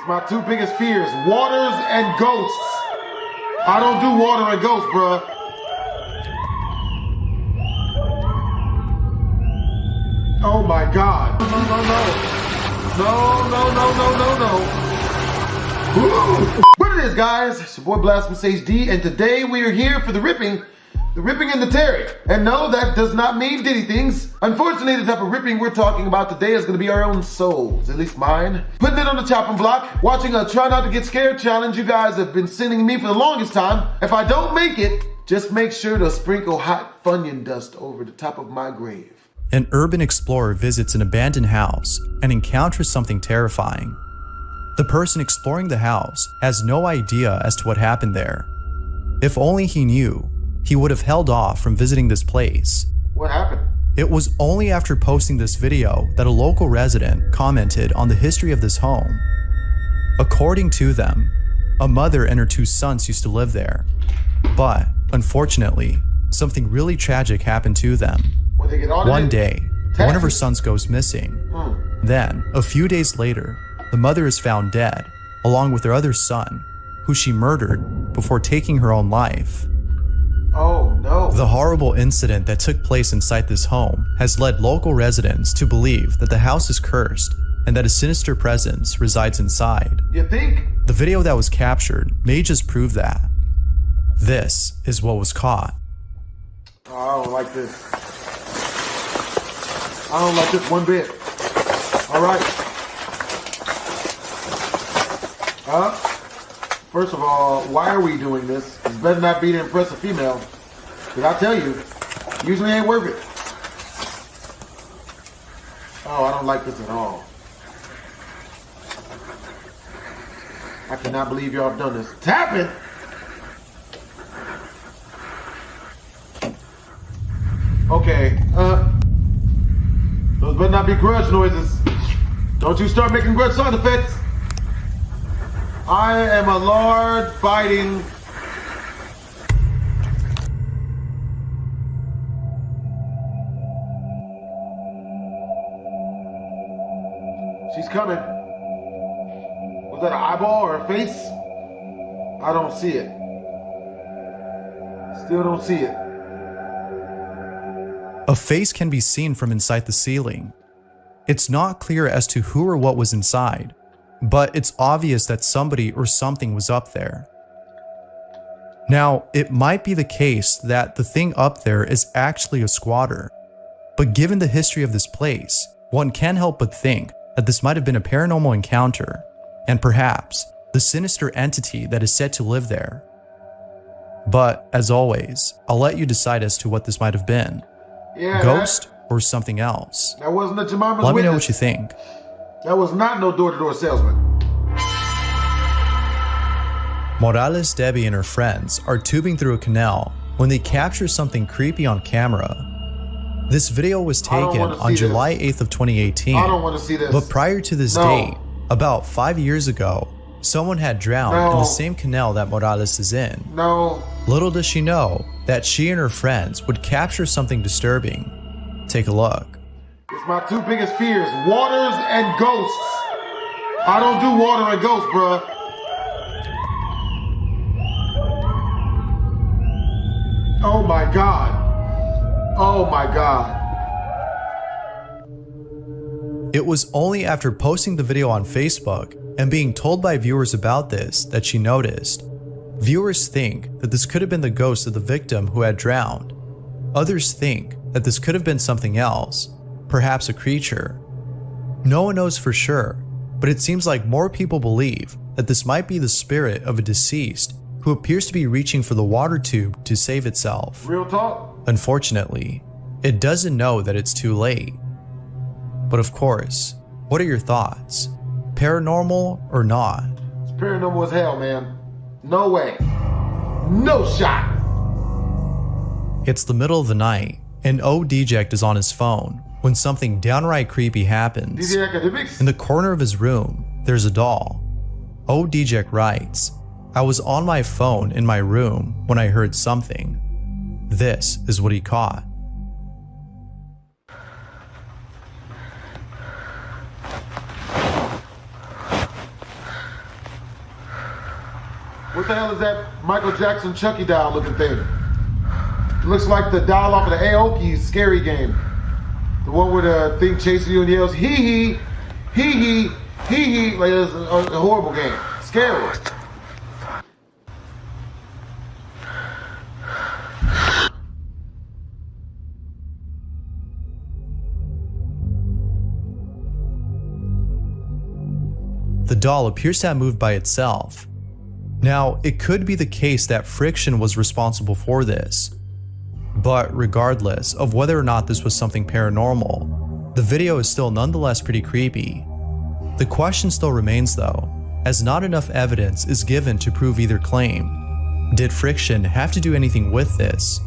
It's my two biggest fears, waters and ghosts. I don't do water and ghosts, bruh. Oh my God. No, no, no. No. Woo. What it is, guys? It's your boy BlastphamousHD, and today we are here for the ripping and the tearing. And no, that does not mean diddy things. Unfortunately, the type of ripping we're talking about today is gonna be our own souls, at least mine. Putting it on the chopping block, watching a try not to get scared challenge you guys have been sending me for the longest time. If I don't make it, just make sure to sprinkle hot Funyun dust over the top of my grave. An urban explorer visits an abandoned house and encounters something terrifying. The person exploring the house has no idea as to what happened there. If only he knew, he would have held off from visiting this place. What happened? It was only after posting this video that a local resident commented on the history of this home. According to them, a mother and her two sons used to live there. But, unfortunately, something really tragic happened to them. One day, one of her sons goes missing. Then, a few days later, the mother is found dead, along with her other son, who she murdered before taking her own life. Oh no. The horrible incident that took place inside this home has led local residents to believe that the house is cursed and that a sinister presence resides inside. You think? The video that was captured may just prove that. This is what was caught. Oh, I don't like this. I don't like this one bit. All right. First of all, why are we doing this? It better not be to impress a female. Because I tell you, usually ain't worth it. Oh, I don't like this at all. I cannot believe y'all have done this. Tap it! Okay, those better not be grudge noises. Don't you start making grudge sound effects. I am a lard biting. She's coming. Was that an eyeball or a face? I don't see it. Still don't see it. A face can be seen from inside the ceiling. It's not clear as to who or what was inside, but it's obvious that somebody or something was up there. Now, it might be the case that the thing up there is actually a squatter, but given the history of this place, one can't help but think that this might have been a paranormal encounter, and perhaps the sinister entity that is said to live there. But, as always, I'll let you decide as to what this might have been. Yeah, Ghost or something else. That wasn't a Jemima's Let me know witness. what you think. That was not no door-to-door salesman. Morales, Debbie, and her friends are tubing through a canal when they capture something creepy on camera. This video was taken on July 8th of 2018. I don't want to see this. But prior to this date, about 5 years ago, someone had drowned in the same canal that Morales is in. No. Little does she know that she and her friends would capture something disturbing. Take a look. It's my two biggest fears, waters and ghosts. I don't do water and ghosts, bruh. Oh my God. Oh my God. It was only after posting the video on Facebook and being told by viewers about this that she noticed. Viewers think that this could have been the ghost of the victim who had drowned. Others think that this could have been something else, perhaps a creature. No one knows for sure, but it seems like more people believe that this might be the spirit of a deceased who appears to be reaching for the water tube to save itself. Real talk? Unfortunately, it doesn't know that it's too late. But of course, what are your thoughts? Paranormal or not? It's paranormal as hell, man. No way. No shot. It's the middle of the night, and O-Deject is on his phone when something downright creepy happens. DJ Academics? In the corner of his room, there's a doll. O-Deject writes, "I was on my phone in my room when I heard something." This is what he caught. What the hell is that Michael Jackson Chucky doll looking thing? It looks like the doll off of the Aoki scary game. The one where the thing chasing you and yells, hee hee, hee hee, hee hee. Like it's a horrible game. Scary. The doll appears to have moved by itself. Now, it could be the case that friction was responsible for this, but regardless of whether or not this was something paranormal, the video is still nonetheless pretty creepy. The question still remains though, as not enough evidence is given to prove either claim. Did friction have to do anything with this,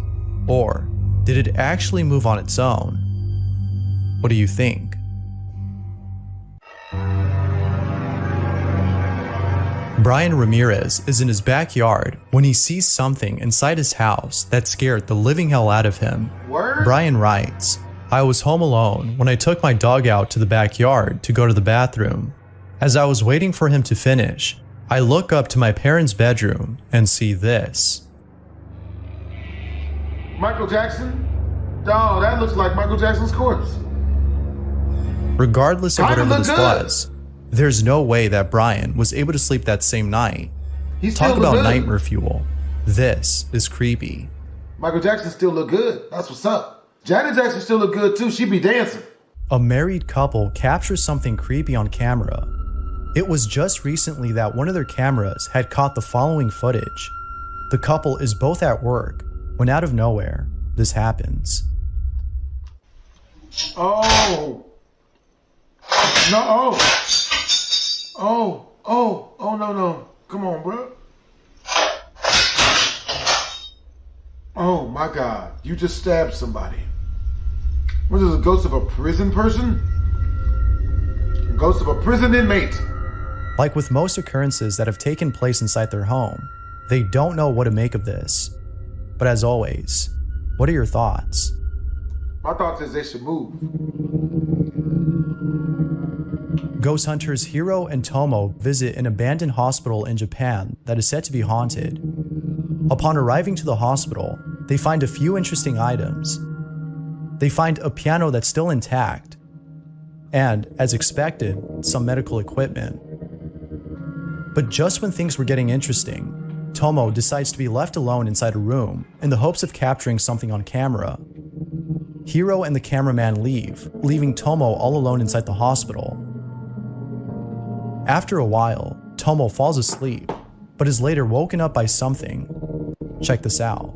or did it actually move on its own? What do you think? Brian Ramirez is in his backyard when he sees something inside his house that scared the living hell out of him. Word? Brian writes, "I was home alone when I took my dog out to the backyard to go to the bathroom. As I was waiting for him to finish, I look up to my parents' bedroom and see this." Michael Jackson? Oh, that looks like Michael Jackson's corpse. Regardless of Kinda whatever this look good. was, there's no way that Brian was able to sleep that same night. He still Talk look about good. nightmare fuel. This is creepy. Michael Jackson still look good. That's what's up. Janet Jackson still look good too. She be dancing. A married couple captures something creepy on camera. It was just recently that one of their cameras had caught the following footage. The couple is both at work when out of nowhere, this happens. Oh. No. Oh, no. Come on, bro. Oh my God. You just stabbed somebody. What is this, a ghost of a prison person? A ghost of a prison inmate. Like with most occurrences that have taken place inside their home, they don't know what to make of this. But as always, what are your thoughts? My thoughts is they should move. Ghost hunters Hiro and Tomo visit an abandoned hospital in Japan that is said to be haunted. Upon arriving to the hospital, they find a few interesting items. They find a piano that's still intact, and, as expected, some medical equipment. But just when things were getting interesting, Tomo decides to be left alone inside a room in the hopes of capturing something on camera. Hiro and the cameraman leave, leaving Tomo all alone inside the hospital. After a while, Tomo falls asleep, but is later woken up by something. Check this out.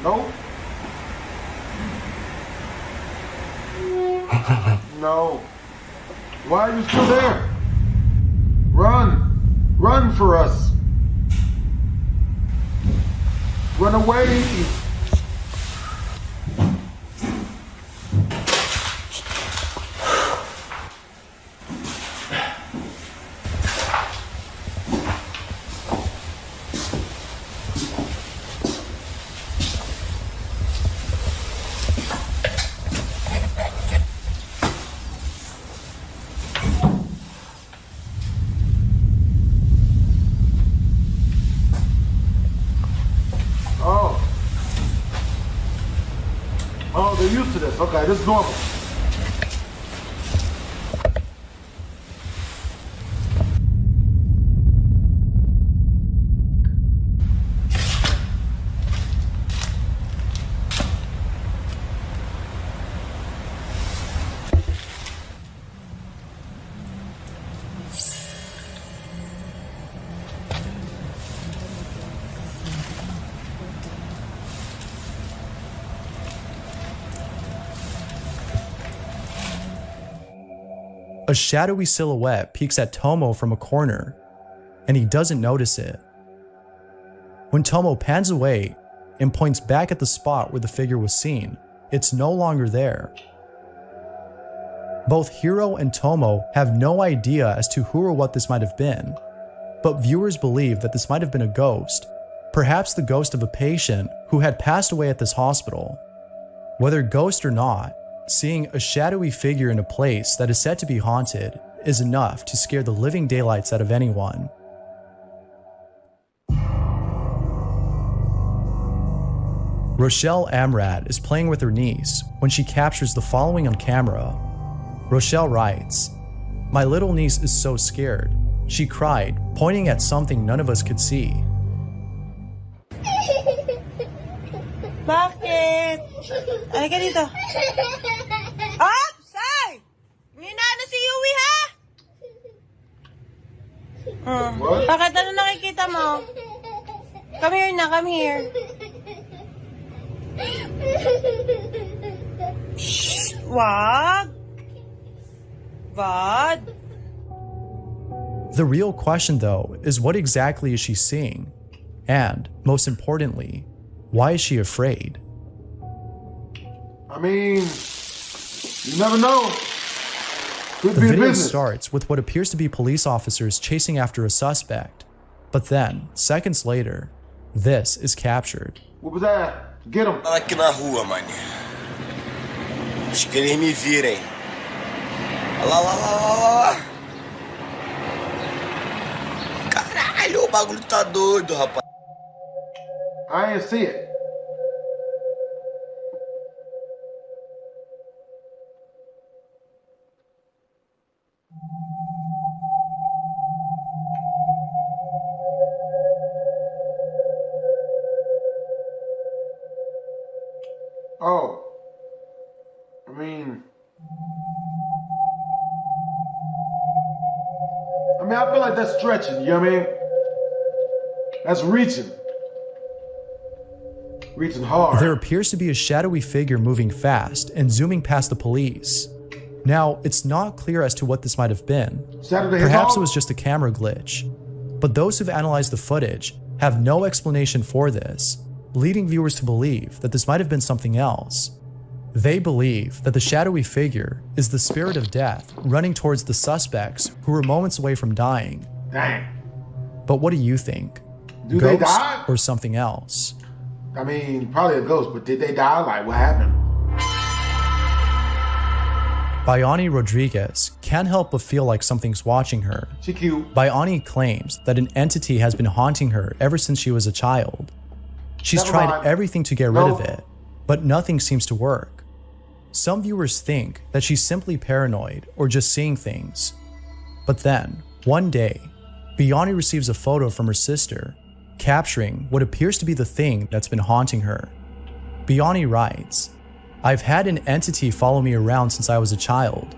Nope. No. Why are you still there? Run. Run for us. Run away. Oh, they're used to this. Okay, this is normal. A shadowy silhouette peeks at Tomo from a corner, and he doesn't notice it. When Tomo pans away and points back at the spot where the figure was seen, it's no longer there. Both Hiro and Tomo have no idea as to who or what this might have been, but viewers believe that this might have been a ghost, perhaps the ghost of a patient who had passed away at this hospital. Whether ghost or not, seeing a shadowy figure in a place that is said to be haunted is enough to scare the living daylights out of anyone. Rochelle Amrad is playing with her niece when she captures the following on camera. Rochelle writes, "My little niece is so scared. She cried, pointing at something none of us could see." Bakit? Ay ka dito. Ah! Say! Nina na si Yui, ha? What? Bakit ano nakikita mo? Come here na, come here. Shh! Wag! Bad. The real question, though, is what exactly is she seeing? And, most importantly, why is she afraid? I mean, you never know. Could The be a video business. starts with what appears to be police officers chasing after a suspect, but then, seconds later, this is captured. What was that? Get him. Aqui na rua, mano. Acho que eles me virem. Olha lá, lá, lá, lá, lá. Caralho, o bagulho tá doido, rapaz. I ain't see it. Oh. I feel like that's stretching, you know what I mean? That's reaching. Reaching hard. There appears to be a shadowy figure moving fast and zooming past the police. Now, it's not clear as to what this might have been. Saturday Perhaps Hall? it was just a camera glitch. But those who've analyzed the footage have no explanation for this, leading viewers to believe that this might have been something else. They believe that the shadowy figure is the spirit of death running towards the suspects who were moments away from dying. Dang. But what do you think? Do they Ghost die? or something else? I mean, probably a ghost, but did they die? Like, what happened? Bayani Rodriguez can't help but feel like something's watching her. She cute. Bayani claims that an entity has been haunting her ever since she was a child. She's Never tried mind. everything to get rid of it, but nothing seems to work. Some viewers think that she's simply paranoid or just seeing things. But then, one day, Bayani receives a photo from her sister, capturing what appears to be the thing that's been haunting her. Bayani writes, "I've had an entity follow me around since I was a child.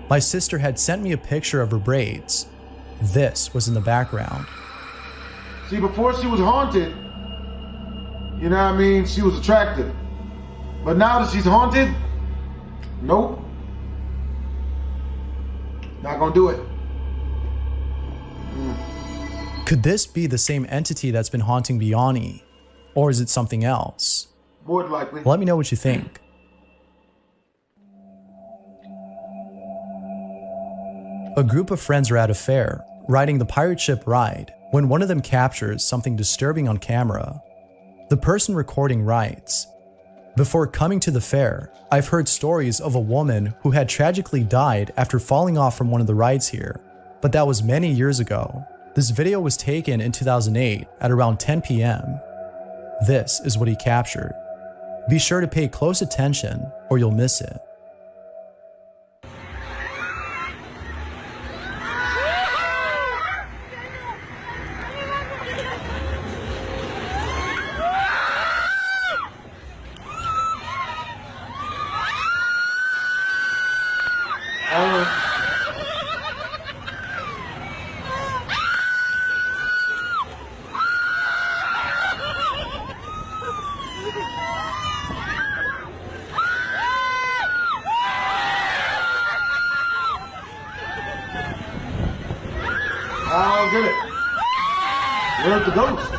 My sister had sent me a picture of her braids. This was in the background." See, before she was haunted, you know what I mean? She was attractive. But now that she's haunted, nope. Not gonna do it. Could this be the same entity that's been haunting Bayani? Or is it something else? More than likely. Let me know what you think. A group of friends are at a fair, riding the pirate ship ride, when one of them captures something disturbing on camera. The person recording writes, "Before coming to the fair, I've heard stories of a woman who had tragically died after falling off from one of the rides here, but that was many years ago. This video was taken in 2008 at around 10 p.m. This is what he captured. Be sure to pay close attention or you'll miss it." I don't get it. Where's the ghost?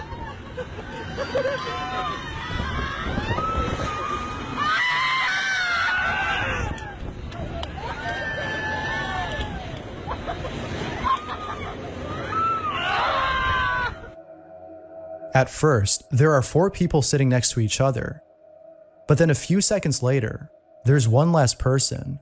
At first, there are 4 people sitting next to each other. But then a few seconds later, there's one last person.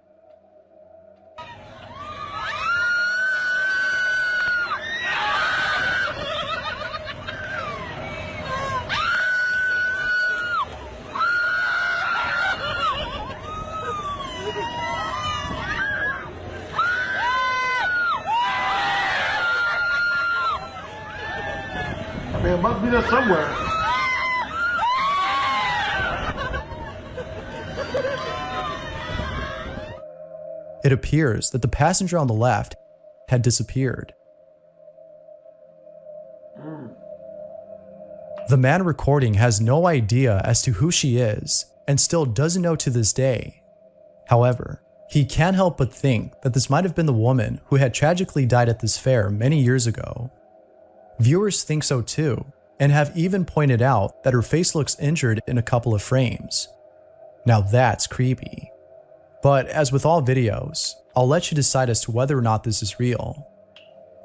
I mean, it must be there somewhere. It appears that the passenger on the left had disappeared. The man recording has no idea as to who she is and still doesn't know to this day. However, he can't help but think that this might have been the woman who had tragically died at this fair many years ago. Viewers think so too, and have even pointed out that her face looks injured in a couple of frames. Now that's creepy. But as with all videos, I'll let you decide as to whether or not this is real.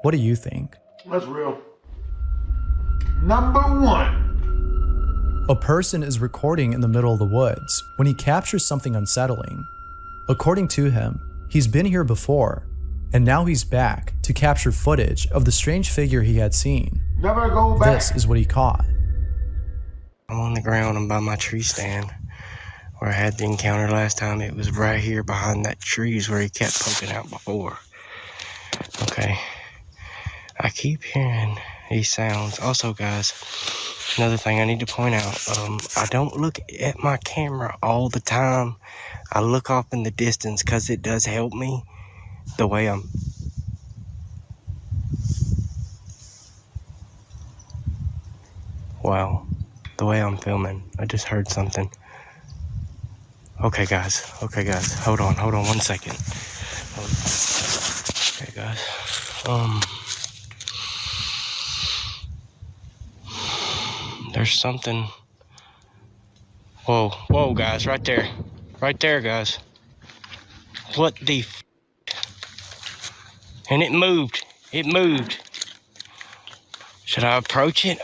What do you think? That's real. Number 1. A person is recording in the middle of the woods when he captures something unsettling. According to him, he's been here before, and now he's back to capture footage of the strange figure he had seen. Never go back. This is what he caught. I'm on the ground. I'm by my tree stand where I had the encounter last time. It was right here behind that trees where he kept poking out before. Okay. I keep hearing these sounds. Also, guys, another thing I need to point out. I don't look at my camera all the time. I look off in the distance because it does help me the way I'm... Wow. The way I'm filming. I just heard something. Okay, guys. Hold on 1 second. Okay, guys. There's something. Whoa, guys, right there, guys. What the and it moved. Should I approach it?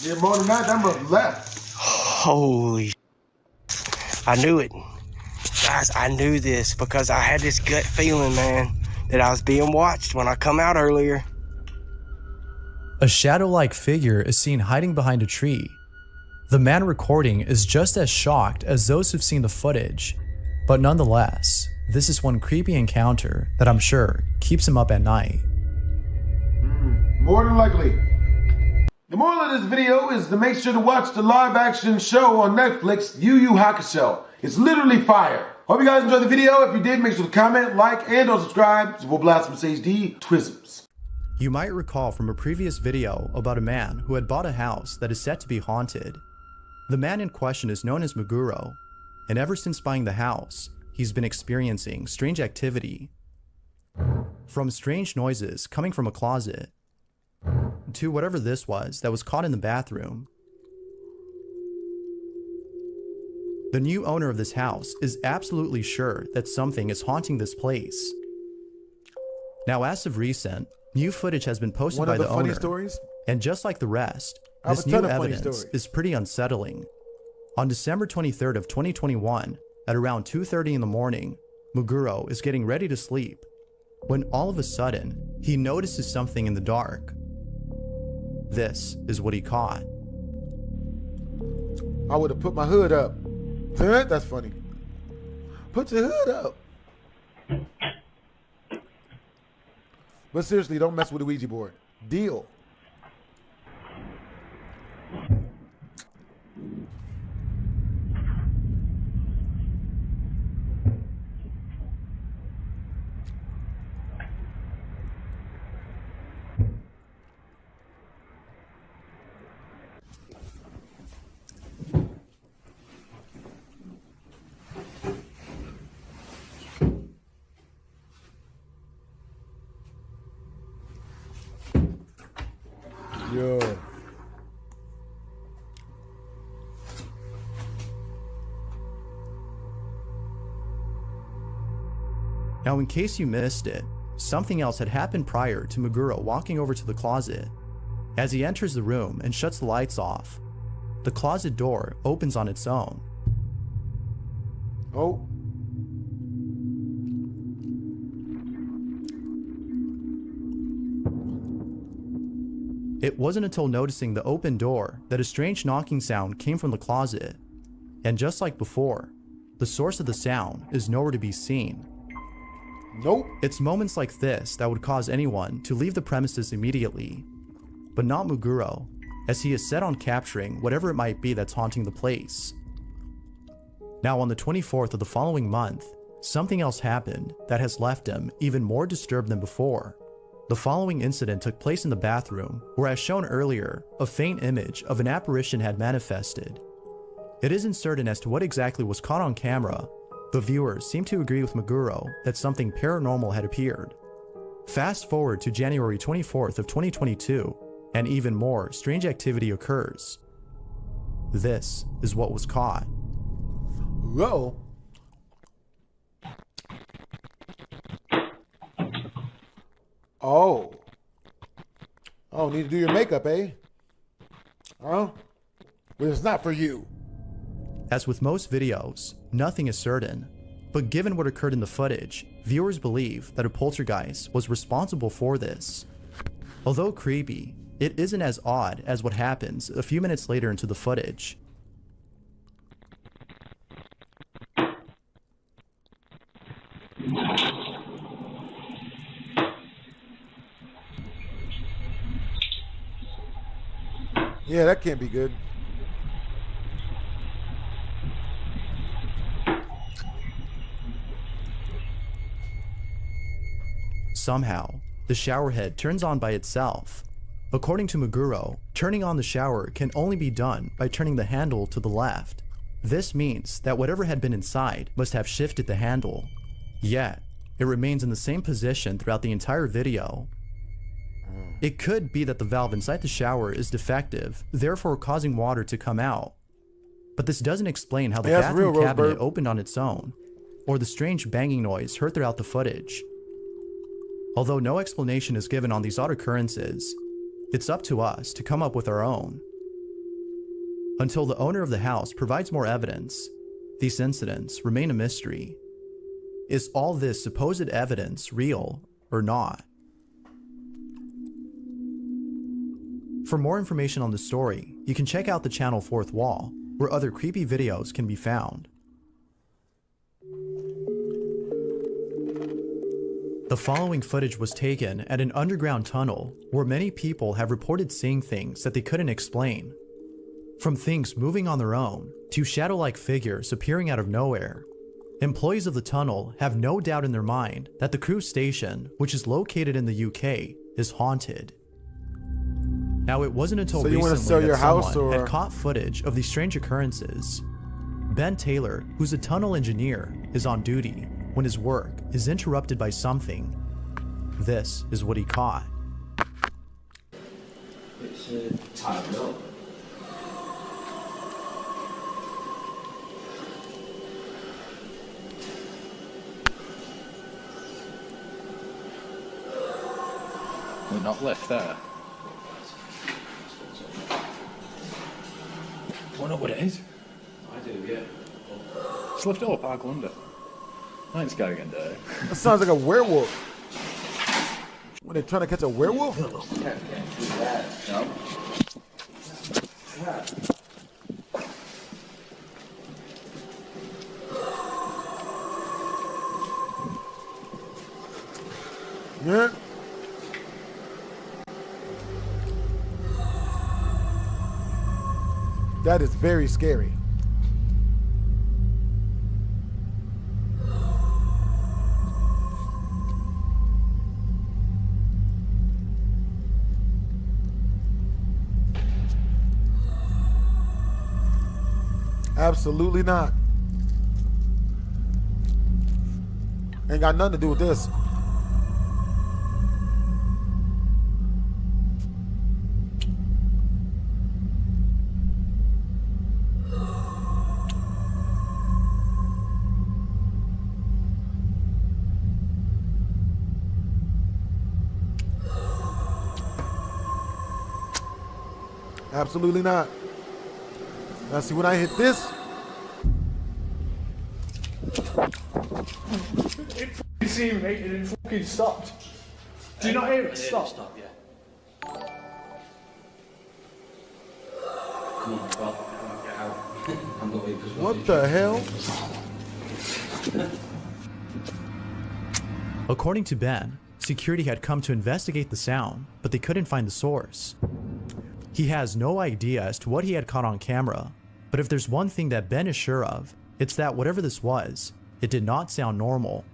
Yeah, more than that must left. Holy, I knew it. Guys, I knew this because I had this gut feeling, man, that I was being watched when I come out earlier. A shadow-like figure is seen hiding behind a tree. The man recording is just as shocked as those who've seen the footage, but nonetheless, this is one creepy encounter that I'm sure keeps him up at night. More than likely. The moral of this video is to make sure to watch the live-action show on Netflix, Yu Yu Hakusho. It's literally fire. Hope you guys enjoyed the video. If you did, make sure to comment, like, and or subscribe. It's your boy BlastphamousHD, Twisms. You might recall from a previous video about a man who had bought a house that is said to be haunted. The man in question is known as Meguro, and ever since buying the house, he's been experiencing strange activity. From strange noises coming from a closet, to whatever this was that was caught in the bathroom. The new owner of this house is absolutely sure that something is haunting this place. Now, as of recent, new footage has been posted by the owner, and just like the rest, this new evidence is pretty unsettling. On December 23rd of 2021, at around 2:30 in the morning, Meguro is getting ready to sleep, when all of a sudden, he notices something in the dark. This is what he caught. I would have put my hood up. That's funny. Put your hood up. But seriously, don't mess with the Ouija board. Deal. Yo. Now, in case you missed it, something else had happened prior to Meguro walking over to the closet. As he enters the room and shuts the lights off, the closet door opens on its own. Oh. It wasn't until noticing the open door that a strange knocking sound came from the closet. And just like before, the source of the sound is nowhere to be seen. Nope. It's moments like this that would cause anyone to leave the premises immediately, but not Muguro, as he is set on capturing whatever it might be that's haunting the place. Now on the 24th of the following month, something else happened that has left him even more disturbed than before. The following incident took place in the bathroom, where as shown earlier, a faint image of an apparition had manifested. It isn't certain as to what exactly was caught on camera, but viewers seem to agree with Muguro that something paranormal had appeared. Fast forward to January 24th of 2022, and even more strange activity occurs. This is what was caught. Whoa. Oh. Oh, need to do your makeup, eh? Huh? Well, it's not for you. As with most videos, nothing is certain, but given what occurred in the footage, viewers believe that a poltergeist was responsible for this. Although creepy, it isn't as odd as what happens a few minutes later into the footage. Yeah, that can't be good. Somehow, the shower head turns on by itself. According to Muguro, turning on the shower can only be done by turning the handle to the left. This means that whatever had been inside must have shifted the handle. Yet, it remains in the same position throughout the entire video. It could be that the valve inside the shower is defective, therefore causing water to come out. But this doesn't explain how the bathroom cabinet opened on its own, or the strange banging noise heard throughout the footage. Although no explanation is given on these odd occurrences, it's up to us to come up with our own. Until the owner of the house provides more evidence, these incidents remain a mystery. Is all this supposed evidence real or not? For more information on the story, you can check out the channel Fourth Wall, where other creepy videos can be found. The following footage was taken at an underground tunnel where many people have reported seeing things that they couldn't explain. From things moving on their own to shadow-like figures appearing out of nowhere. Employees of the tunnel have no doubt in their mind that the cruise station, which is located in the UK, is haunted. Now, it wasn't until recently that someone had caught footage of these strange occurrences. Ben Taylor, who's a tunnel engineer, is on duty when his work is interrupted by something. This is what he caught. It's a tied up. We're not left there. Do you know what it is? I do, yeah. Just lift it up, I'll go under. I ain't scared again, dirty. That sounds like a werewolf. When they're trying to catch a werewolf? Yeah. That is very scary. Absolutely not. Ain't got nothing to do with this. Absolutely not. Now see, when I hit this, It fucking seen me and it fucking stopped. Do you not hear it stop? Stop, yeah. Come on, bro. Get out. I'm not waiting for what the hell? According to Ben, security had come to investigate the sound, but they couldn't find the source. He has no idea as to what he had caught on camera, but if there's one thing that Ben is sure of, it's that whatever this was, it did not sound normal.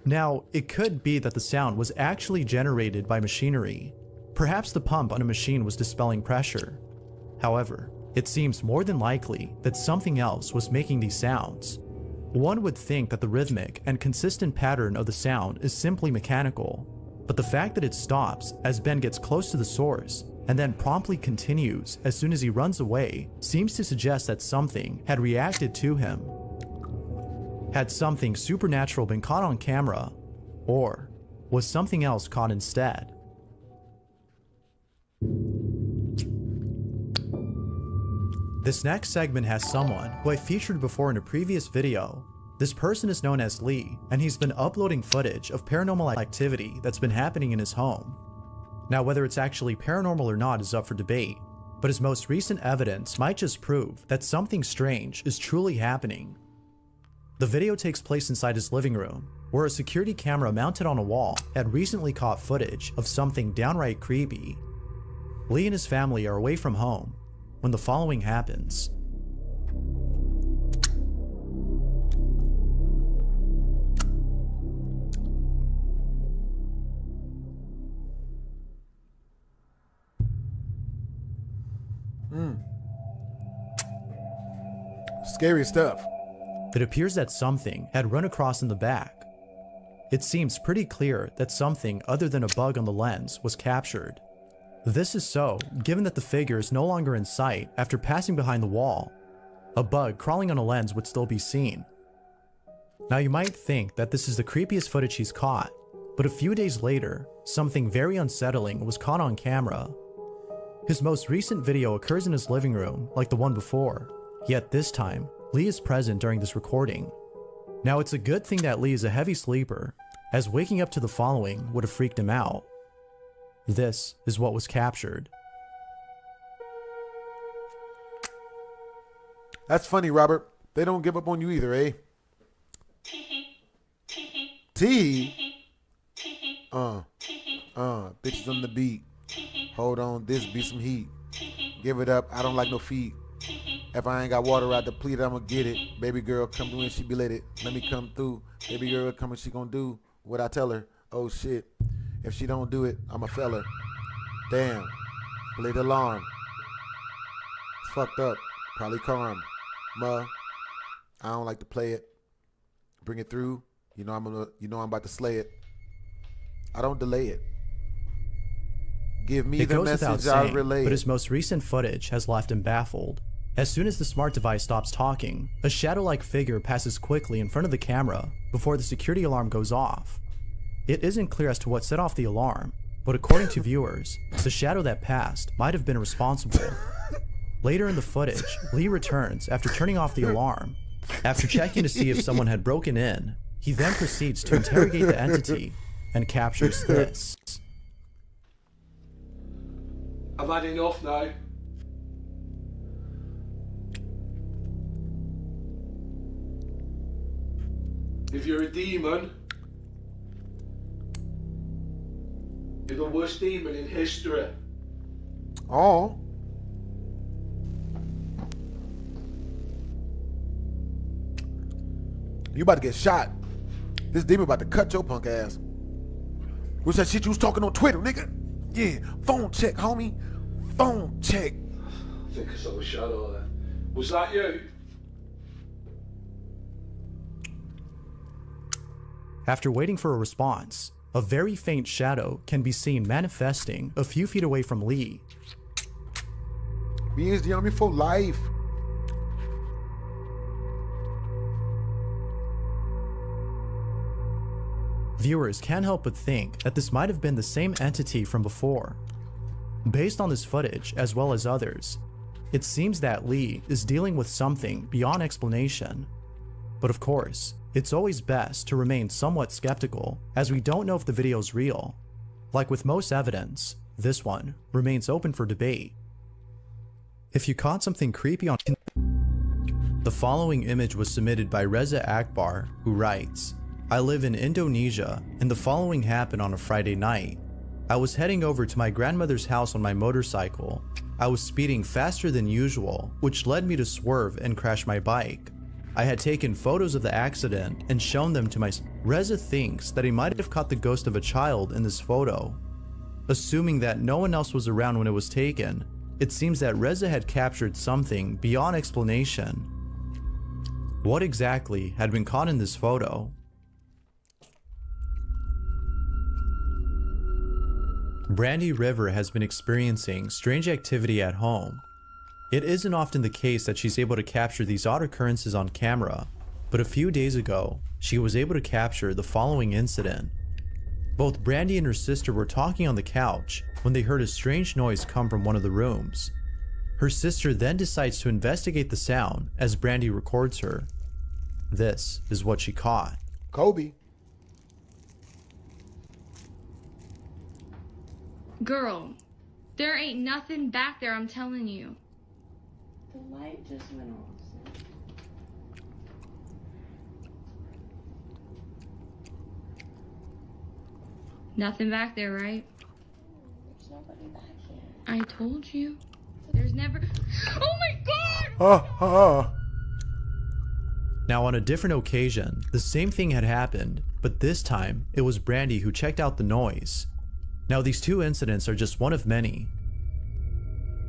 Now, it could be that the sound was actually generated by machinery. Perhaps the pump on a machine was dispelling pressure. However, it seems more than likely that something else was making these sounds. One would think that the rhythmic and consistent pattern of the sound is simply mechanical, but the fact that it stops as Ben gets close to the source and then promptly continues as soon as he runs away seems to suggest that something had reacted to him. Had something supernatural been caught on camera, or was something else caught instead? This next segment has someone who I featured before in a previous video. This person is known as Lee, and he's been uploading footage of paranormal activity that's been happening in his home. Now, whether it's actually paranormal or not is up for debate, but his most recent evidence might just prove that something strange is truly happening. The video takes place inside his living room, where a security camera mounted on a wall had recently caught footage of something downright creepy. Lee and his family are away from home when the following happens. Scary stuff. It appears that something had run across in the back. It seems pretty clear that something other than a bug on the lens was captured. This is so, given that the figure is no longer in sight after passing behind the wall. A bug crawling on a lens would still be seen. Now you might think that this is the creepiest footage he's caught, but a few days later, something very unsettling was caught on camera. His most recent video occurs in his living room, like the one before, yet this time, Lee is present during this recording. Now it's a good thing that Lee is a heavy sleeper, as waking up to the following would have freaked him out. This is what was captured. That's funny, Robert. They don't give up on you either, eh? Tee. Bitches on the beat. Hold on, this be some heat. Give it up, I don't like no feet. If I ain't got water out depleted, I'ma get it. Baby girl come through and she be lit it. Let me come through. Baby girl come and she gon' do what I tell her. Oh shit. If she don't do it, I'm a fella. Damn. Play the alarm. It's fucked up. Probably karma. I don't like to play it. Bring it through. You know I'm about to slay it. I don't delay it. Give me It the goes without message, I'll saying, relay but it. his most recent footage has left him baffled. As soon as the smart device stops talking, a shadow-like figure passes quickly in front of the camera before the security alarm goes off. It isn't clear as to what set off the alarm, but according to viewers, the shadow that passed might have been responsible. Later in the footage, Lee returns after turning off the alarm. After checking to see if someone had broken in, he then proceeds to interrogate the entity and captures this. I've had enough now. If you're a demon, you're the worst demon in history. Oh. You about to get shot. This demon about to cut your punk ass. What's that shit you was talking on Twitter, nigga? Yeah, phone check, homie. Phone check. I think I saw a shadow there. Was that you? After waiting for a response, a very faint shadow can be seen manifesting a few feet away from Lee. Me is the army for life. Viewers can't help but think that this might have been the same entity from before. Based on this footage, as well as others, it seems that Lee is dealing with something beyond explanation. But of course, it's always best to remain somewhat skeptical, as we don't know if the video is real. Like with most evidence, this one remains open for debate. If you caught something creepy on... The following image was submitted by Reza Akbar, who writes, I live in Indonesia, and the following happened on a Friday night. I was heading over to my grandmother's house on my motorcycle. I was speeding faster than usual, which led me to swerve and crash my bike. I had taken photos of the accident and shown them to my... Reza thinks that he might have caught the ghost of a child in this photo. Assuming that no one else was around when it was taken, it seems that Reza had captured something beyond explanation. What exactly had been caught in this photo? Brandy River has been experiencing strange activity at home. It isn't often the case that she's able to capture these odd occurrences on camera, but a few days ago, she was able to capture the following incident. Both Brandy and her sister were talking on the couch when they heard a strange noise come from one of the rooms. Her sister then decides to investigate the sound as Brandy records her. This is what she caught. Kobe. Girl, there ain't nothing back there, I'm telling you. The light just went off. Nothing back there, right? There's nobody back here. I told you. There's never... Oh my god! Now on a different occasion, the same thing had happened, but this time it was Brandy who checked out the noise. Now these two incidents are just one of many.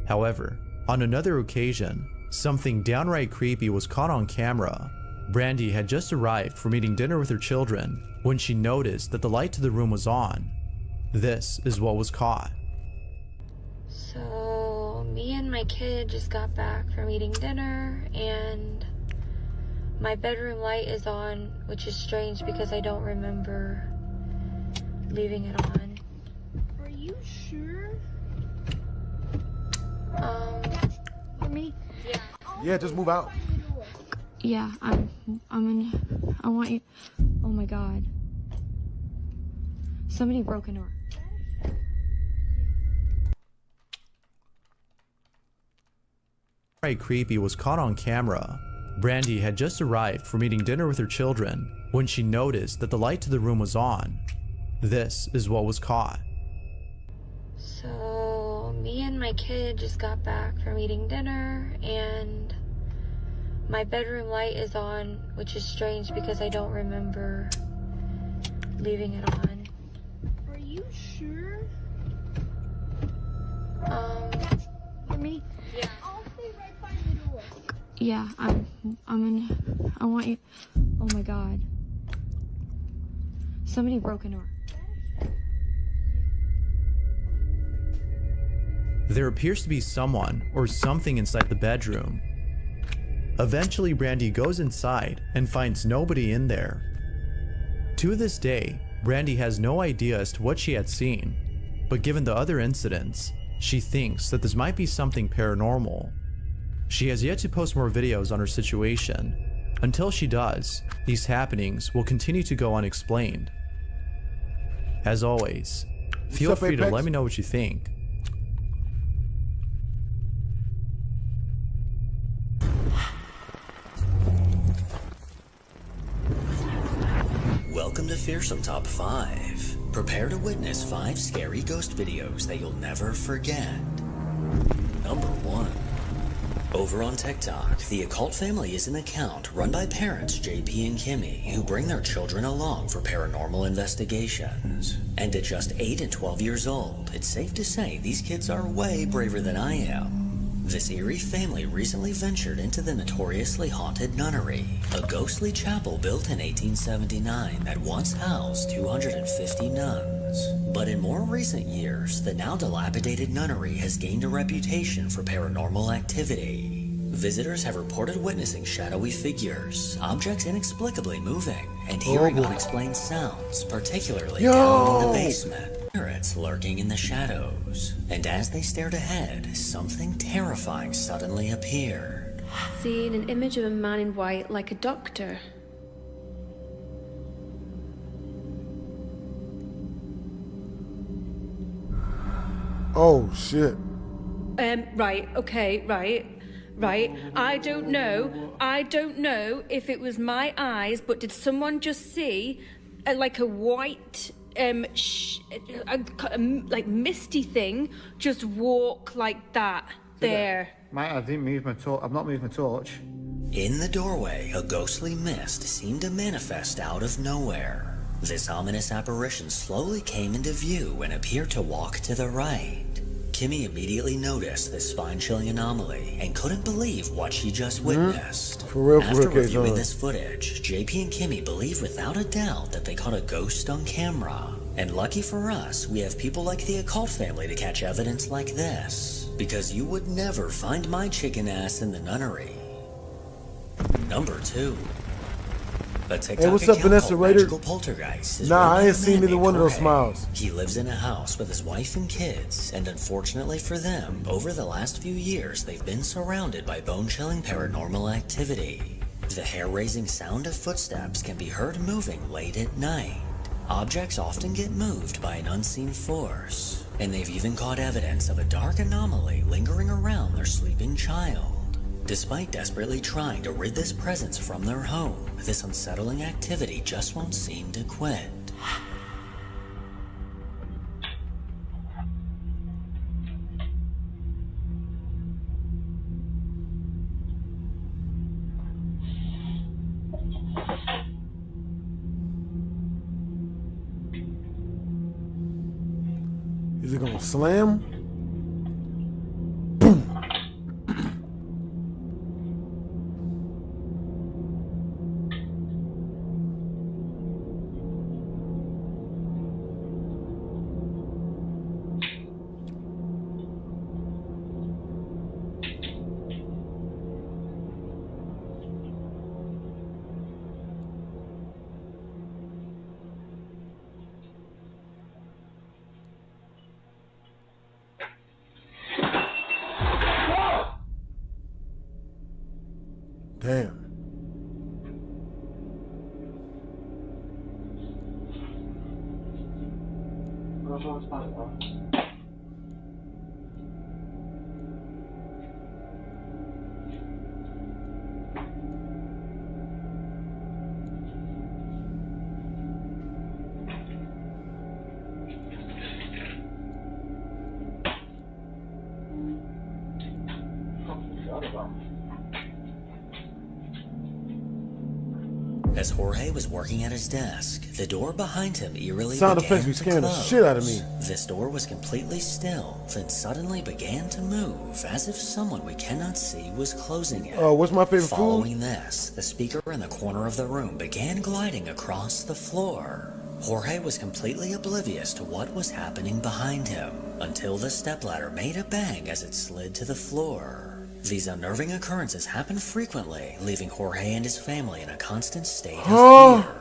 However, on another occasion, something downright creepy was caught on camera. Brandy had just arrived from eating dinner with her children when she noticed that the light to the room was on. This is what was caught. So, me and my kid just got back from eating dinner and my bedroom light is on, which is strange because I don't remember leaving it on. Are you sure? Let me... Yeah. Yeah, just move out. Yeah, I want you... Oh my god. Somebody broke into her. Downright creepy was caught on camera. Brandy had just arrived from eating dinner with her children when she noticed that the light to the room was on. This is what was caught. So, me and my kid just got back from eating dinner and my bedroom light is on, which is strange because I don't remember leaving it on. Are you sure? Let me... Yeah. I'll stay right by the door. Yeah, I want you... Oh my god. Somebody broke into her. There appears to be someone or something inside the bedroom. Eventually, Brandy goes inside and finds nobody in there. To this day, Brandy has no idea as to what she had seen, but given the other incidents, she thinks that this might be something paranormal. She has yet to post more videos on her situation. Until she does, these happenings will continue to go unexplained. As always, feel free to let me know what you think. Welcome to Fearsome Top 5. Prepare to witness 5 scary ghost videos that you'll never forget. Number 1. Over on TikTok, the Occult Family is an account run by parents JP and Kimmy who bring their children along for paranormal investigations. And at just 8 and 12 years old, it's safe to say these kids are way braver than I am. This eerie family recently ventured into the notoriously haunted nunnery, a ghostly chapel built in 1879 that once housed 250 nuns. But in more recent years, the now dilapidated nunnery has gained a reputation for paranormal activity. Visitors have reported witnessing shadowy figures, objects inexplicably moving, and hearing unexplained sounds, particularly down in the basement. spirits lurking in the shadows. And as they stared ahead, something terrifying suddenly appeared. Seeing an image of a man in white like a doctor. Oh, shit. Right, okay, right. I don't know if it was my eyes, but did someone just see like a white, like misty thing just walk like that there? Mate, I didn't move my torch. I've not moved my torch. In the doorway, a ghostly mist seemed to manifest out of nowhere. This ominous apparition slowly came into view and appeared to walk to the right. Kimmy immediately noticed this spine-chilling anomaly and couldn't believe what she just witnessed. For real, After reviewing this footage, JP and Kimmy believe without a doubt that they caught a ghost on camera. And lucky for us, we have people like the Occult family to catch evidence like this. Because you would never find my chicken ass in the nunnery. Number 2. Hey, what's up, Vanessa Raider? Nah, I ain't seen neither one of those smiles. He lives in a house with his wife and kids, and unfortunately for them, over the last few years, they've been surrounded by bone-chilling paranormal activity. The hair-raising sound of footsteps can be heard moving late at night. Objects often get moved by an unseen force, and they've even caught evidence of a dark anomaly lingering around their sleeping child. Despite desperately trying to rid this presence from their home, this unsettling activity just won't seem to quit. Is it gonna slam? Damn. As Jorge was working at his desk, the door behind him eerily Sound began effects be to scaring the close. shit out of me. This door was completely still, then suddenly began to move, as if someone we cannot see was closing it. Oh, what's my favorite Following food? this, the speaker in the corner of the room began gliding across the floor. Jorge was completely oblivious to what was happening behind him, until the stepladder made a bang as it slid to the floor. These unnerving occurrences happen frequently, leaving Jorge and his family in a constant state of fear.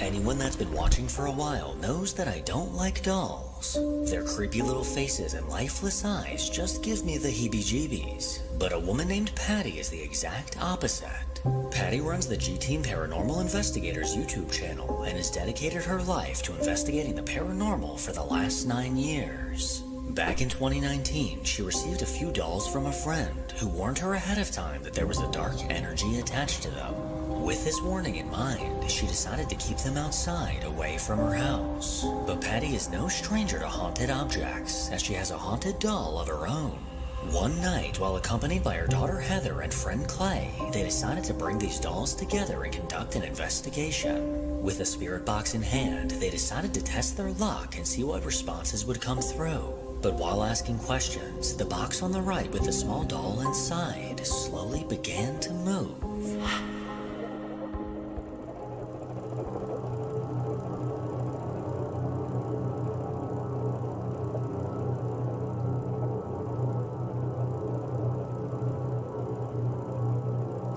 Anyone that's been watching for a while knows that I don't like dolls. Their creepy little faces and lifeless eyes just give me the heebie-jeebies. But a woman named Patty is the exact opposite. Patty runs the G-Team Paranormal Investigators YouTube channel and has dedicated her life to investigating the paranormal for the last 9 years. Back in 2019, she received a few dolls from a friend who warned her ahead of time that there was a dark energy attached to them. With this warning in mind, she decided to keep them outside, away from her house. But Patty is no stranger to haunted objects, as she has a haunted doll of her own. One night, while accompanied by her daughter Heather and friend Clay, they decided to bring these dolls together and conduct an investigation. With a spirit box in hand, they decided to test their luck and see what responses would come through. But while asking questions, the box on the right with the small doll inside slowly began to move.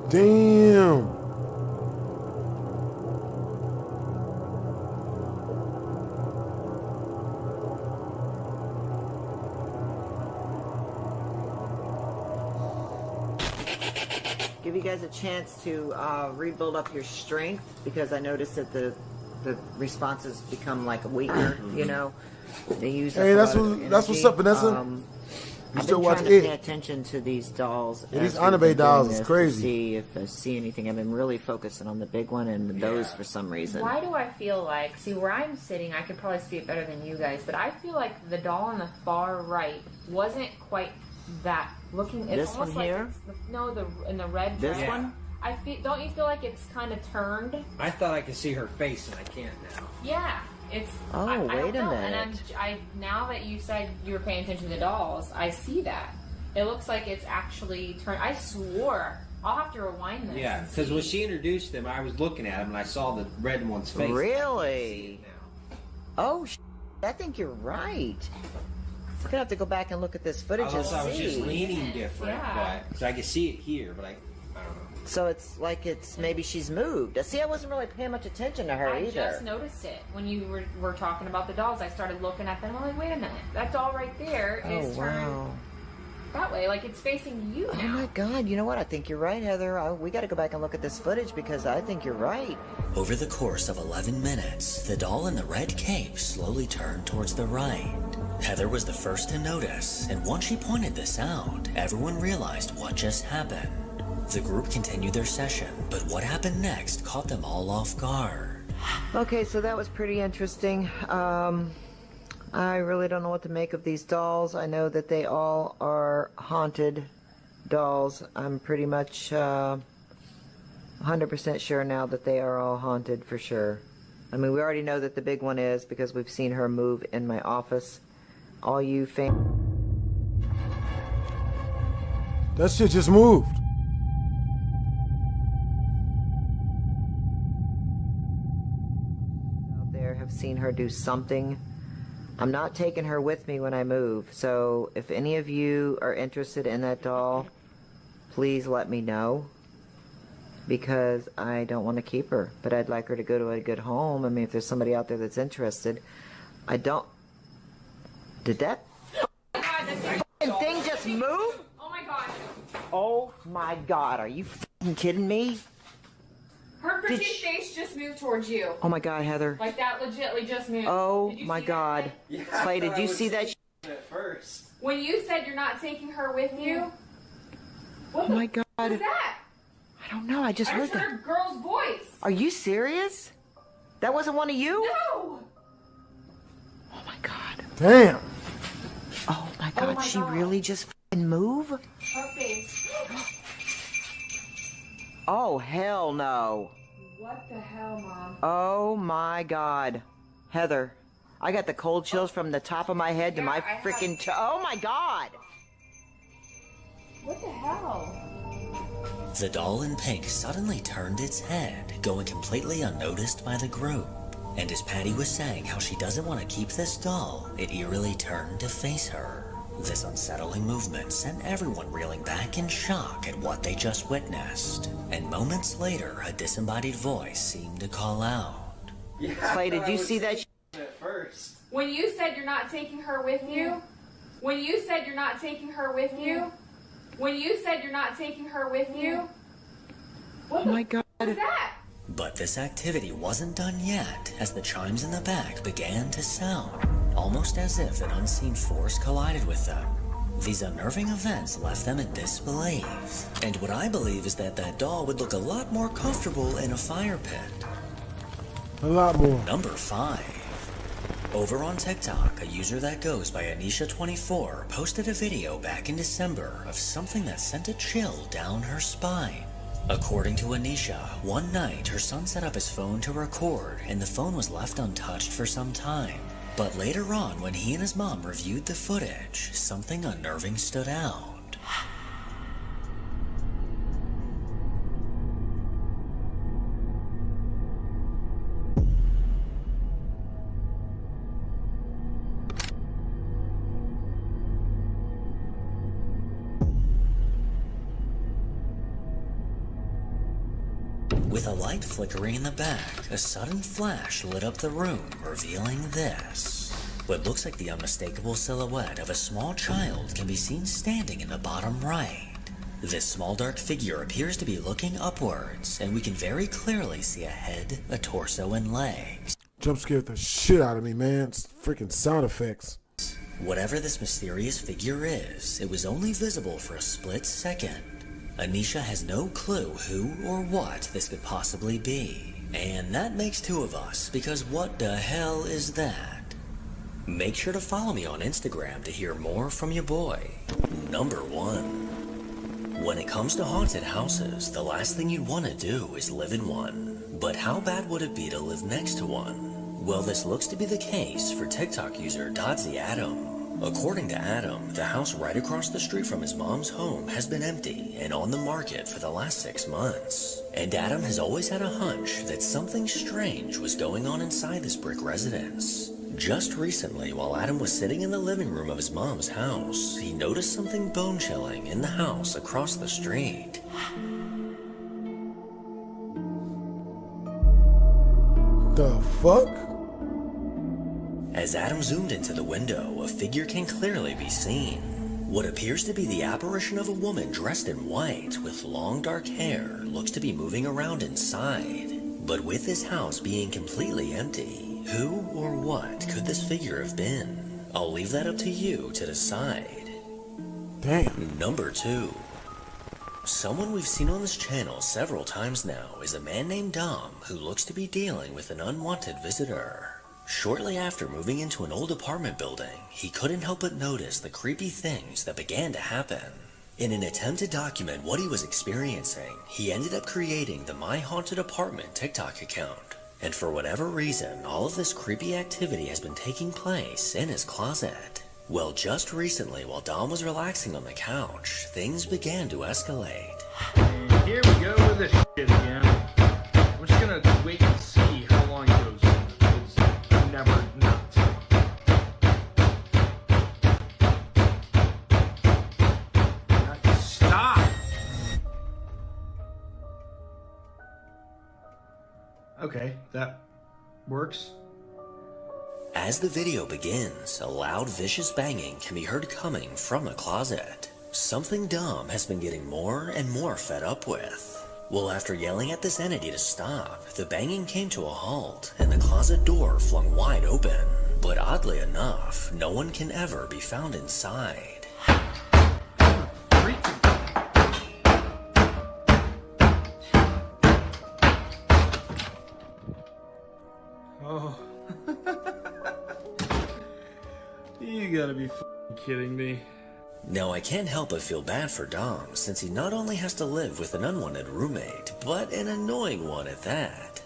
Damn. you guys a chance to rebuild up your strength, because I noticed that the responses become like weaker. You know, they use. Hey, that's what's up, Vanessa. I've been trying to pay attention to these dolls. Yeah, these anime dolls is crazy. To see if I see anything. I've been really focusing on the big one and those for some reason. Why do I feel like, see where I'm sitting, I could probably see it better than you guys, but I feel like the doll on the far right wasn't quite that looking. It's This almost one here? Like in the red This dress. one? I feel. Don't you feel like it's kind of turned? I thought I could see her face, and I can't now. Yeah. It's. Oh, I wait don't a know. minute. And now that you said you were paying attention to the dolls, I see that. It looks like it's actually turned. I swore. I'll have to rewind this. Yeah, because when she introduced them, I was looking at them and I saw the red one's face. Really? Oh, I think you're right. I'm gonna have to go back and look at this footage and see. I was just leaning different, but so I could see it here, but I don't know. So it's like maybe she's moved. See, I wasn't really paying much attention to her either. I just noticed it when you were talking about the dolls. I started looking at them. I'm like, wait a minute, that doll right there is turned that way, like it's facing you now. Oh my God! You know what? I think you're right, Heather. We got to go back and look at this footage because I think you're right. Over the course of 11 minutes, the doll in the red cape slowly turned towards the right. Heather was the first to notice, and once she pointed this out, everyone realized what just happened. The group continued their session, but what happened next caught them all off guard. Okay, so that was pretty interesting. I really don't know what to make of these dolls. I know that they all are haunted dolls. I'm pretty much 100% sure now that they are all haunted for sure. I mean, we already know that the big one is because we've seen her move in my office. All you fans. That shit just moved. Out there have seen her do something. I'm not taking her with me when I move, so if any of you are interested in that doll, please let me know, because I don't want to keep her, but I'd like her to go to a good home. I mean, if there's somebody out there that's interested. I don't... Did that thing just move? Oh my God. Oh my God, are you f***ing kidding me? Her pretty face just moved towards you. Oh my God, Heather. Like that legitly just moved. Oh my God. Yeah, Clay, did you see that? At first. When you said you're not taking her with you, Oh my God. what was that? I don't know, I just heard I just heard a girl's voice. Are you serious? That wasn't one of you? No. Oh my God. Damn. Oh my God, she really just f***ing move? Her face. Oh, hell no. What the hell, Mom? Oh my God. Heather, I got the cold chills from the top of my head to my freaking toe. Oh my God. What the hell? The doll in pink suddenly turned its head, going completely unnoticed by the group. And as Patty was saying how she doesn't want to keep this doll, it eerily turned to face her. This unsettling movement sent everyone reeling back in shock at what they just witnessed. And moments later, a disembodied voice seemed to call out. Yeah, Clay, did you see that? At first. When you said you're not taking her with you, when you said you're not taking her with you, when you said you're not taking her with you, Oh my God. what was that? But this activity wasn't done yet, as the chimes in the back began to sound, almost as if an unseen force collided with them. These unnerving events left them in disbelief, and what I believe is that doll would look a lot more comfortable in a fire pit. A lot more. Number 5. Over on TikTok, a user that goes by Anisha24 posted a video back in December of something that sent a chill down her spine. According to Anisha, one night her son set up his phone to record and the phone was left untouched for some time. But later on, when he and his mom reviewed the footage, something unnerving stood out. With a light flickering in the back, a sudden flash lit up the room, revealing this. What looks like the unmistakable silhouette of a small child can be seen standing in the bottom right. This small dark figure appears to be looking upwards, and we can very clearly see a head, a torso, and legs. Jump scared the shit out of me, man. It's freaking sound effects. Whatever this mysterious figure is, it was only visible for a split second. Anisha has no clue who or what this could possibly be. And that makes two of us, because what the hell is that? Make sure to follow me on Instagram to hear more from your boy. Number 1. When it comes to haunted houses, the last thing you'd want to do is live in one. But how bad would it be to live next to one? Well, this looks to be the case for TikTok user Dodzy Adam. According to Adam, the house right across the street from his mom's home has been empty and on the market for the last 6 months. And Adam has always had a hunch that something strange was going on inside this brick residence. Just recently, while Adam was sitting in the living room of his mom's house, he noticed something bone-chilling in the house across the street. The fuck? As Adam zoomed into the window, a figure can clearly be seen. What appears to be the apparition of a woman dressed in white with long dark hair looks to be moving around inside. But with this house being completely empty, who or what could this figure have been? I'll leave that up to you to decide. Damn. Number 2. Someone we've seen on this channel several times now is a man named Dom who looks to be dealing with an unwanted visitor. Shortly after moving into an old apartment building, he couldn't help but notice the creepy things that began to happen. In an attempt to document what he was experiencing, he ended up creating the My Haunted Apartment TikTok account. And for whatever reason, all of this creepy activity has been taking place in his closet. Well, just recently, while Dom was relaxing on the couch, things began to escalate. And here we go with this shit again. I'm just gonna wait and see how long it goes. It's never not. Stop! Okay, that works. As the video begins, a loud, vicious banging can be heard coming from the closet. Something Dom has been getting more and more fed up with. Well, after yelling at this entity to stop, the banging came to a halt and the closet door flung wide open. But oddly enough, no one can ever be found inside. Oh. You gotta be f***ing kidding me. Now, I can't help but feel bad for Dom, since he not only has to live with an unwanted roommate, but an annoying one at that.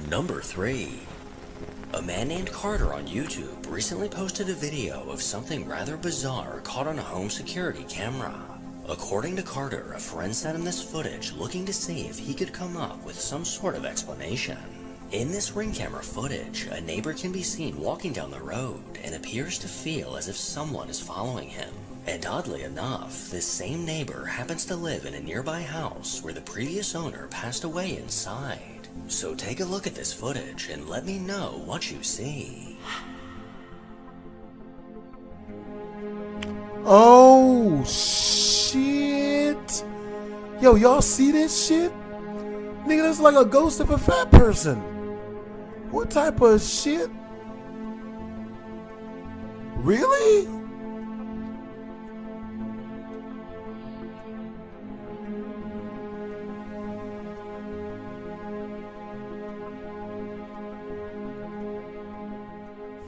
Number 3. A man named Carter on YouTube recently posted a video of something rather bizarre caught on a home security camera. According to Carter, a friend sent him this footage looking to see if he could come up with some sort of explanation. In this ring camera footage, a neighbor can be seen walking down the road and appears to feel as if someone is following him. And oddly enough, this same neighbor happens to live in a nearby house where the previous owner passed away inside. So take a look at this footage and let me know what you see. Oh, shit. Yo, y'all see this shit? Nigga, that's like a ghost of a fat person. What type of shit? Really?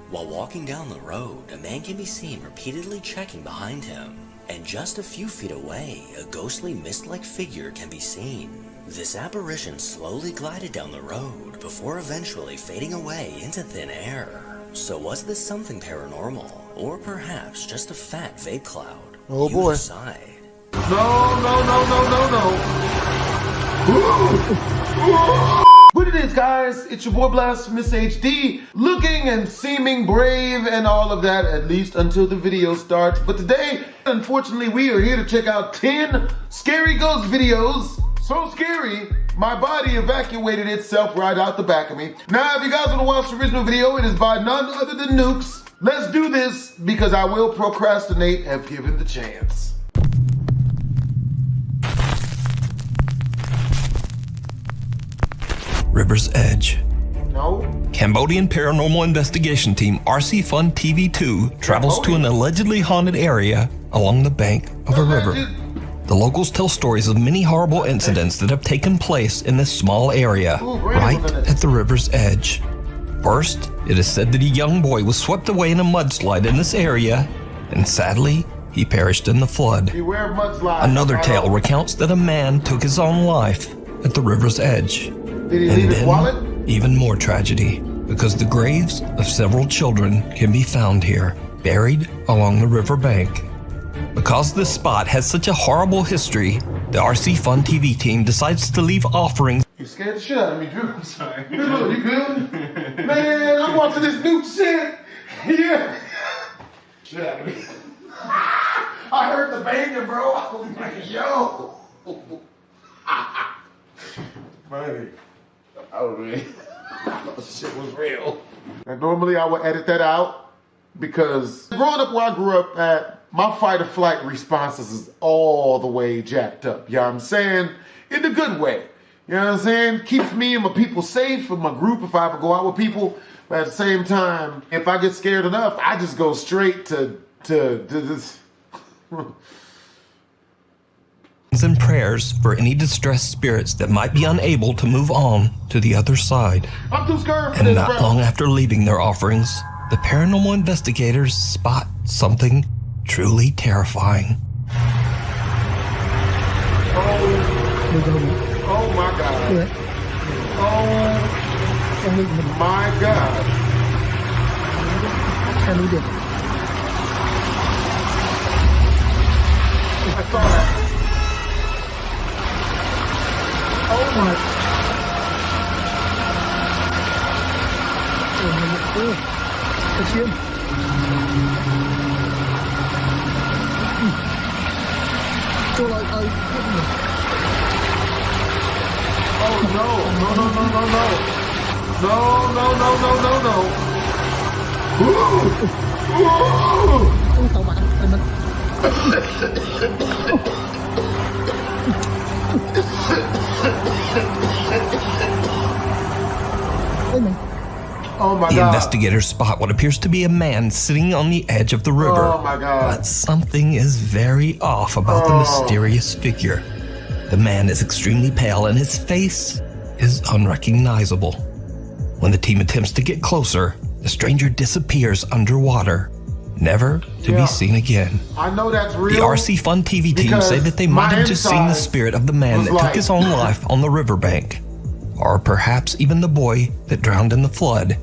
While walking down the road, a man can be seen repeatedly checking behind him. And just a few feet away, a ghostly mist-like figure can be seen. This apparition slowly glided down the road before eventually fading away into thin air. So was this something paranormal, or perhaps just a fat vape cloud? Oh boy. Decide. No. What it is, guys, it's your boy BlastphamousHD, looking and seeming brave and all of that, at least until the video starts. But today, unfortunately, we are here to check out 10 scary ghost videos. So scary, my body evacuated itself right out the back of me. Now, if you guys want to watch the original video, it is by none other than Nukes. Let's do this, because I will procrastinate if given the chance. river's edge. No. Cambodian paranormal investigation team RC Fun TV2 travels to an allegedly haunted area along the bank of a river. The locals tell stories of many horrible incidents that have taken place in this small area, right at the river's edge. First, it is said that a young boy was swept away in a mudslide in this area, and sadly, he perished in the flood. Beware of mudslides. Another tale recounts that a man took his own life at the river's edge. Did he leave his wallet? Even more tragedy, because the graves of several children can be found here, buried along the river bank. Because this spot has such a horrible history, the RC Fun TV team decides to leave offerings. You scared the shit out of me, Drew. I'm sorry. You good? Man, I'm watching this new shit. Yeah. Shit out of me. I heard the banging, bro. I was like, yo. Buddy. Oh, man. Shit was real. And normally I would edit that out because growing up where I grew up at, my fight or flight responses is all the way jacked up. You know what I'm saying? In the good way. You know what I'm saying? Keeps me and my people safe with my group if I ever go out with people. But at the same time, if I get scared enough, I just go straight to this. And prayers for any distressed spirits that might be unable to move on to the other side. I'm too scared for and this, not bro. long after leaving their offerings, the paranormal investigators spot something truly terrifying. Oh my God. Oh my God. I saw that. Oh my. Oh no, no, no, no, no, no. No, no, no, no, no, no. Ooh. Oh my the God. investigators spot what appears to be a man sitting on the edge of the river. Oh my God. But something is very off about the mysterious figure. The man is extremely pale and his face is unrecognizable. When the team attempts to get closer, the stranger disappears underwater, never to be seen again. I know that's real. The RC Fun TV team say that they might have just seen the spirit of the man that took his own life on the riverbank, or perhaps even the boy that drowned in the flood.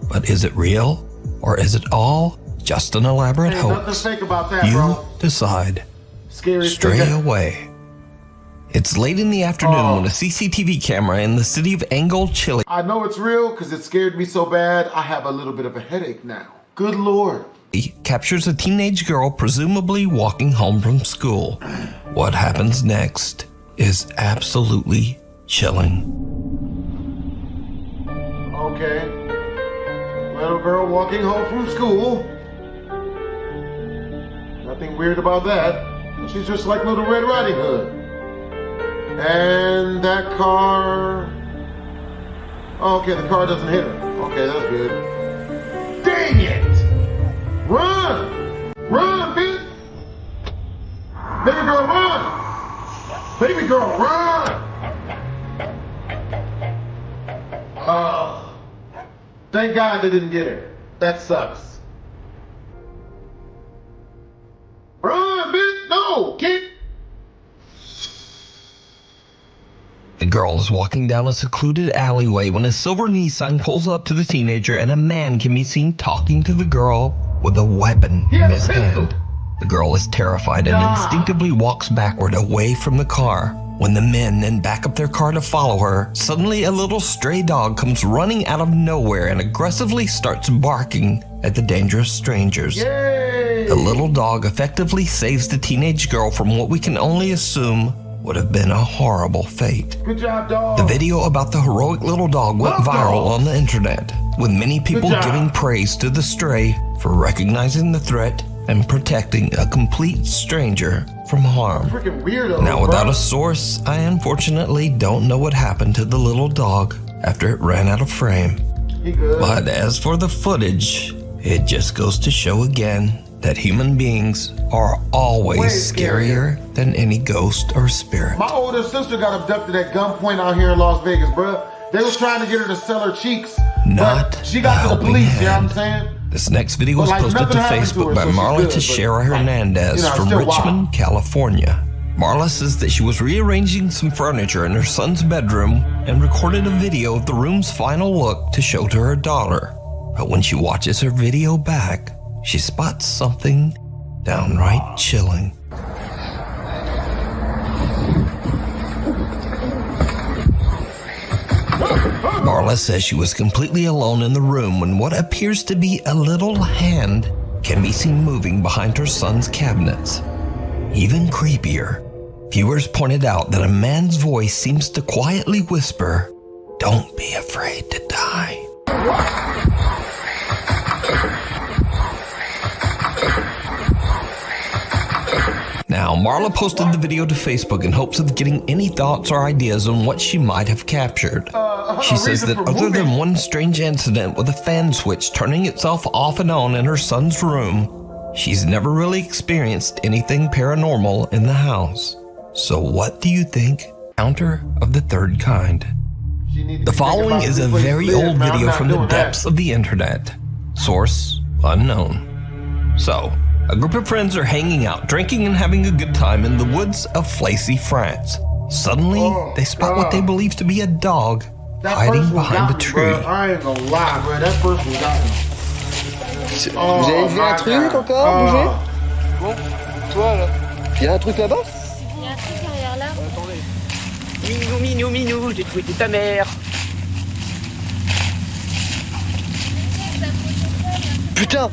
But is it real, or is it all just an elaborate Ain't hoax? nothing fake about that, You bro. decide. Scary Stray thing. away. It's late in the afternoon when a CCTV camera in the city of Angol, Chile. I know it's real because it scared me so bad, I have a little bit of a headache now. Good Lord. Captures a teenage girl presumably walking home from school. What happens next is absolutely chilling. Okay. Little girl walking home from school. Nothing weird about that. She's just like Little Red Riding Hood. And that car... Okay, the car doesn't hit her. Okay, that's good. Dang it! Run! Run, bitch! Baby girl, run! Baby girl, run! Thank God they didn't get her. That sucks. Run, bitch! No! Can't... The girl is walking down a secluded alleyway when a silver Nissan pulls up to the teenager and a man can be seen talking to the girl with a weapon in his hand. The girl is terrified and instinctively walks backward away from the car. When the men then back up their car to follow her, suddenly a little stray dog comes running out of nowhere and aggressively starts barking at the dangerous strangers. The little dog effectively saves the teenage girl from what we can only assume would have been a horrible fate. Good job, dog. The video about the heroic little dog went viral on the internet, with many people giving praise to the stray for recognizing the threat and protecting a complete stranger from harm. Freaking weirdo. Now, without a source, I unfortunately don't know what happened to the little dog, after it ran out of frame. But as for the footage, it just goes to show again that human beings are always scarier than any ghost or spirit. My older sister got abducted at gunpoint out here in Las Vegas, bruh. They was trying to get her to sell her cheeks. Not but she got to the police, you know what I'm saying? This next video was posted to Facebook by Marla Teixeira Hernandez from Richmond, California. Marla says that she was rearranging some furniture in her son's bedroom and recorded a video of the room's final look to show to her daughter. But when she watches her video back, she spots something downright chilling. Marla says she was completely alone in the room when what appears to be a little hand can be seen moving behind her son's cabinets. Even creepier, viewers pointed out that a man's voice seems to quietly whisper, "Don't be afraid to die." Now, Marla posted the video to Facebook in hopes of getting any thoughts or ideas on what she might have captured. She says that other than one strange incident with a fan switch turning itself off and on in her son's room, she's never really experienced anything paranormal in the house. So what do you think? Encounter of the third kind. The following is a very old video from the depths of the internet. Source unknown. So, a group of friends are hanging out, drinking and having a good time in the woods of Flacy, France. Suddenly, they spot what they believe to be a dog hiding behind a tree. I ain't gonna lie, bro. That first one got me. Vous avez vu un truc encore bouger? Bon, toi là. Il y a un truc là-bas? Il y a un truc derrière là. Attendez. Minou, j'ai trouvé ta mère. Putain!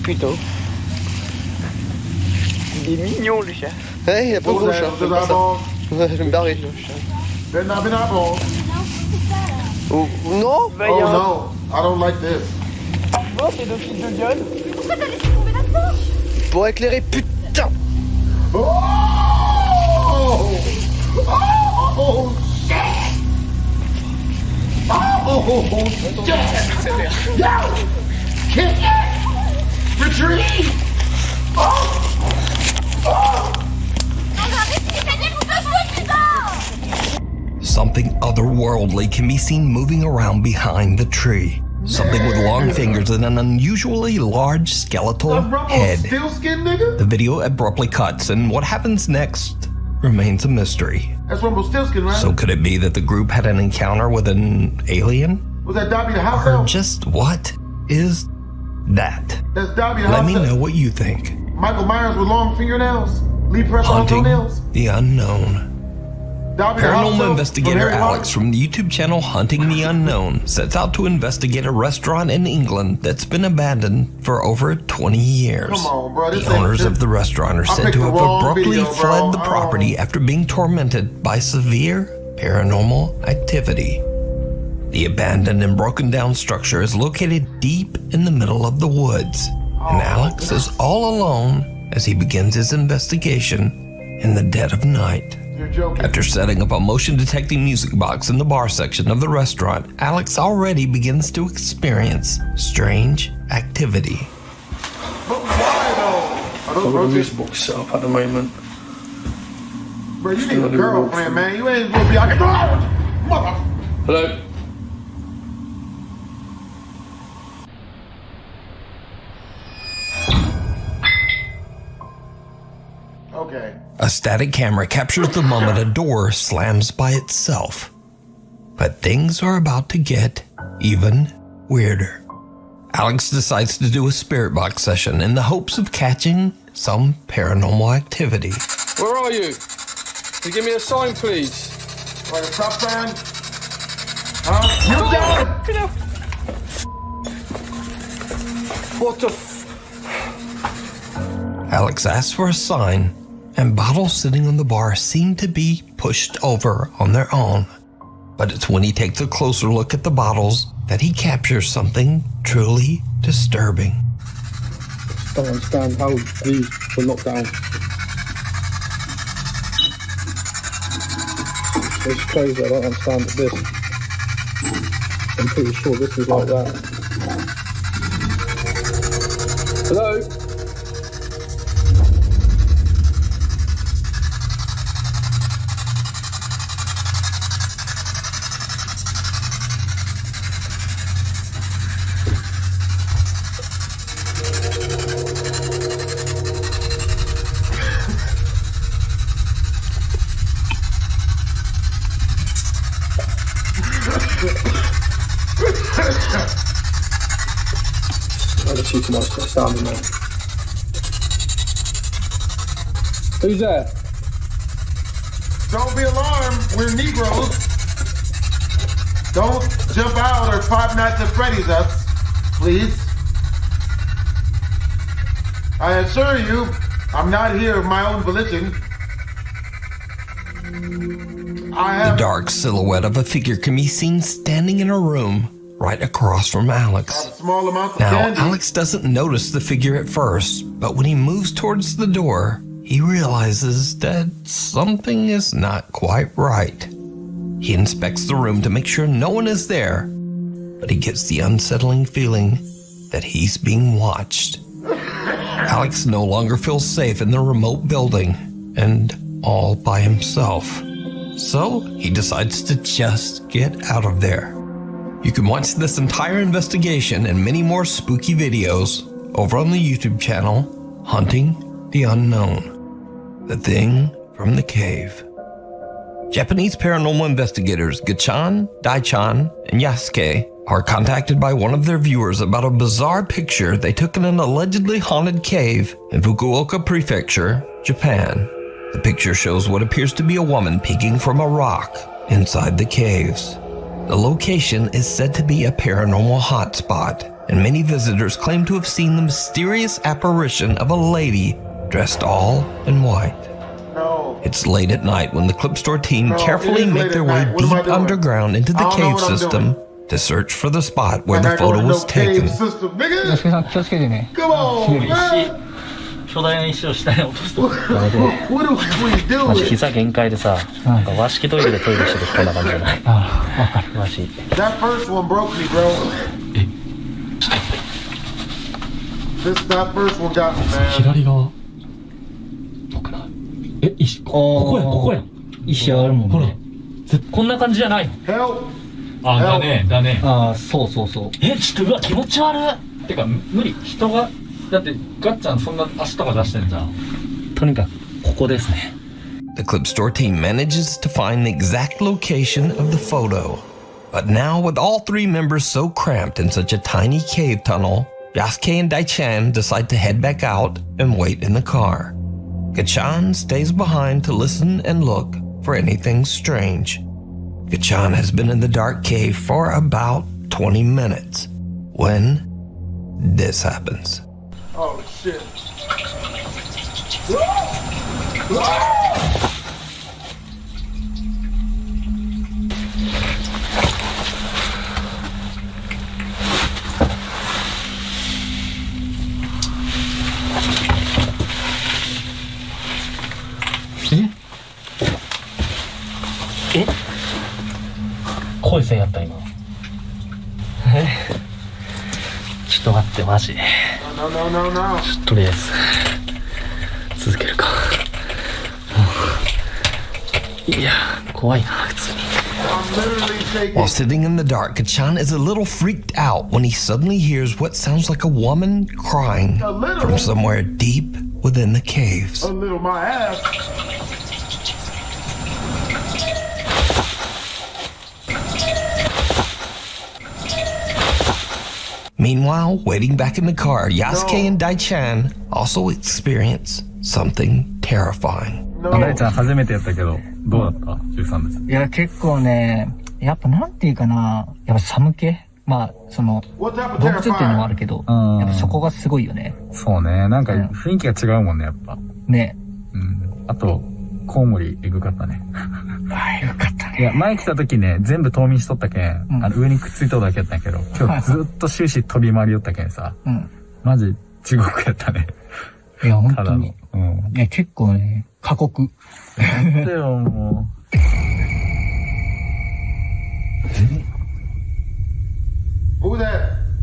Putain. Il est mignon le chat. Ouais, il a pas gros chat. Ouais, je vais me barrer. Oh non? Oh no, I don't like this. Oh, c'est deux fils de gueule. Pourquoi t'as laissé tomber là-dedans? Pour éclairer, putain! Oh! Oh shit! Oh shit! Yo! Kick it! Retreat! Oh! Oh! Something otherworldly can be seen moving around behind the tree. Something with long fingers and an unusually large skeletal head. The video abruptly cuts, and what happens next remains a mystery. That's Rumpelstiltskin, right? So could it be that the group had an encounter with an alien? Was that Dobby the house Or elf? just what is that? That's Dobby the Let house me elf. know what you think. Michael Myers with long fingernails. Lee Preston on Hunting toenails. the unknown. Dobby the house Paranormal elf investigator from Harry Alex from the YouTube channel Hunting the Unknown sets out to investigate a restaurant in England that's been abandoned for over 20 years. Come on, bro. The owners of the restaurant are said to have abruptly fled the property after being tormented by severe paranormal activity. The abandoned and broken down structure is located deep in the middle of the woods, and Alex is all alone as he begins his investigation in the dead of night. After setting up a motion detecting music box in the bar section of the restaurant, Alex already begins to experience strange activity. I've got a music box set up at the moment. Bro, you need a girlfriend, man. You ain't gonna be out here. Mother. Hello? Okay. A static camera captures the moment a door slams by itself. But things are about to get even weirder. Alex decides to do a spirit box session in the hopes of catching some paranormal activity. Where are you? Can you give me a sign, please? Like a stop sign? You got it! What the Alex asks for a sign, and bottles sitting on the bar seem to be pushed over on their own. But it's when he takes a closer look at the bottles that he captures something truly disturbing. Don't understand how these were locked down. It's crazy, I don't understand this. I'm pretty sure this is like that. Hello? I'll just shoot too much sound in there. Who's there? Don't be alarmed. We're Negroes. Don't jump out or Five Nights at Freddy's us, please. I assure you, I'm not here of my own volition. The dark silhouette of a figure can be seen standing in a room right across from Alex. Small amount of Now, candy. Alex doesn't notice the figure at first, but when he moves towards the door, he realizes that something is not quite right. He inspects the room to make sure no one is there, but he gets the unsettling feeling that he's being watched. Alex no longer feels safe in the remote building and all by himself. So he decides to just get out of there. You can watch this entire investigation and many more spooky videos over on the YouTube channel, Hunting the Unknown. The Thing from the Cave. Japanese paranormal investigators Gachan, Daichan, and Yasuke are contacted by one of their viewers about a bizarre picture they took in an allegedly haunted cave in Fukuoka Prefecture, Japan. The picture shows what appears to be a woman peeking from a rock inside the caves. The location is said to be a paranormal hotspot, and many visitors claim to have seen the mysterious apparition of a lady dressed all in white. No. It's late at night when the Clip Store team No, carefully it is make late their at way night. What am I deep doing? underground into I the don't know cave what I'm system to search for the spot where I'm the not going photo to was no cave taken. system, nigga. 吉木さん気をつけてね。 Come on, man. 巨大な石を下に落とすと What are we マジ doing? 膝限界でさ、なんか和式トイレでトイレしてるこんな感じじゃない？ああ、わかる。和式。 That first one broke me, bro. That first one got me, man. 左側。え、石、ここや、ここや。石あるもんね。ほら、こんな感じじゃないの。 Help. あ、だね、だね。あ、そうそうそう。え、ちょっとうわ、気持ち悪い。てか、無理。人が、だって、ガッチャンそんな足とか出してんじゃん。とにかく、ここですね。The Clip Store team manages to find the exact location of the photo. But now, with all three members so cramped in such a tiny cave tunnel, Yasuke and Daichan decide to head back out and wait in the car. Gachan stays behind to listen and look for anything strange. Gachan has been in the dark cave for about 20 minutes when this happens. Oh, shit. Eh? 声線やった今。え？ちょっと待ってマジ。No, no, no, no. とりあえず続けるか。いや怖いな普通に。While sitting in the dark, Gachan is a little freaked out when he suddenly hears what sounds like a woman crying from somewhere deep within the caves. A little my ass. Meanwhile, waiting back in the car, Yasuke and Daichan also experience something terrifying. 大ちゃん初めてやったけど、どうだった ?13 です。いや、結構ね、やっぱなんていうかな、やっぱ寒気まあ、その、動物っていうのもあるけど、やっぱそこがすごいよね。そうね、なんか雰囲気が違うもんね、やっぱ。ね。うん。あと、コウモリ、えぐかったね。あ、えぐかったね。いや、前来た時ね、全部冬眠しとったけん、上にくっついとるだけやったんやけど、今日ずっと終始飛び回りよったけんさ、マジ地獄やったね。いや、本当に。いや、結構ね、過酷。やってよ、もう。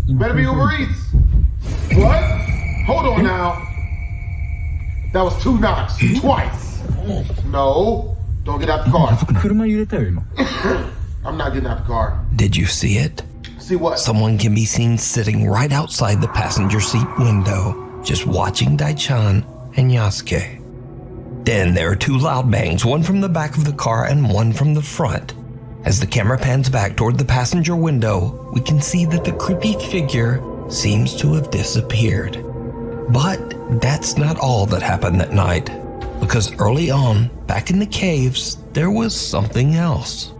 Better be Uber Eats. What? Hold on now. That was 2 knocks. Twice. No. Don't get out the car. I'm not getting out the car. Did you see it? See what? Someone can be seen sitting right outside the passenger seat window, just watching Daichan and Yasuke. Then there are 2 loud bangs, one from the back of the car and one from the front. As the camera pans back toward the passenger window, we can see that the creepy figure seems to have disappeared. But that's not all that happened that night, because early on, back in the caves, there was something else.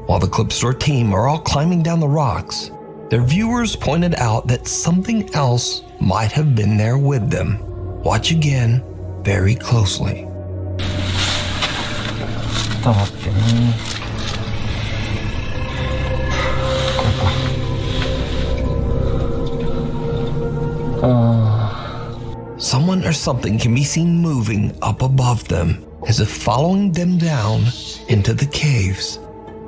While the Clip Store team are all climbing down the rocks, their viewers pointed out that something else might have been there with them. Watch again very closely. Someone or something can be seen moving up above them, as if following them down into the caves.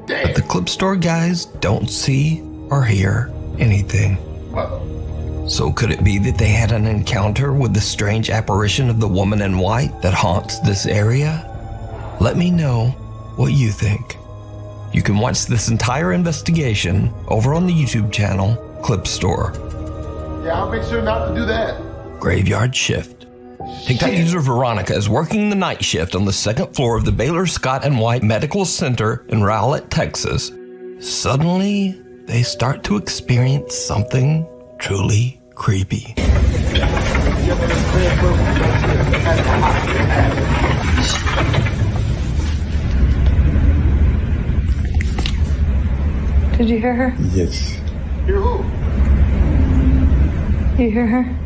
But the Clip Store guys don't see or hear anything. So could it be that they had an encounter with the strange apparition of the woman in white that haunts this area? Let me know what you think. You can watch this entire investigation over on the YouTube channel, Clip Store. Yeah, I'll make sure not to do that. Graveyard Shift. TikTok user Veronica is working the night shift on the 2nd floor of the Baylor Scott & White Medical Center in Rowlett, Texas. Suddenly, they start to experience something truly creepy. Did you hear her? Yes. Hear who? You hear her?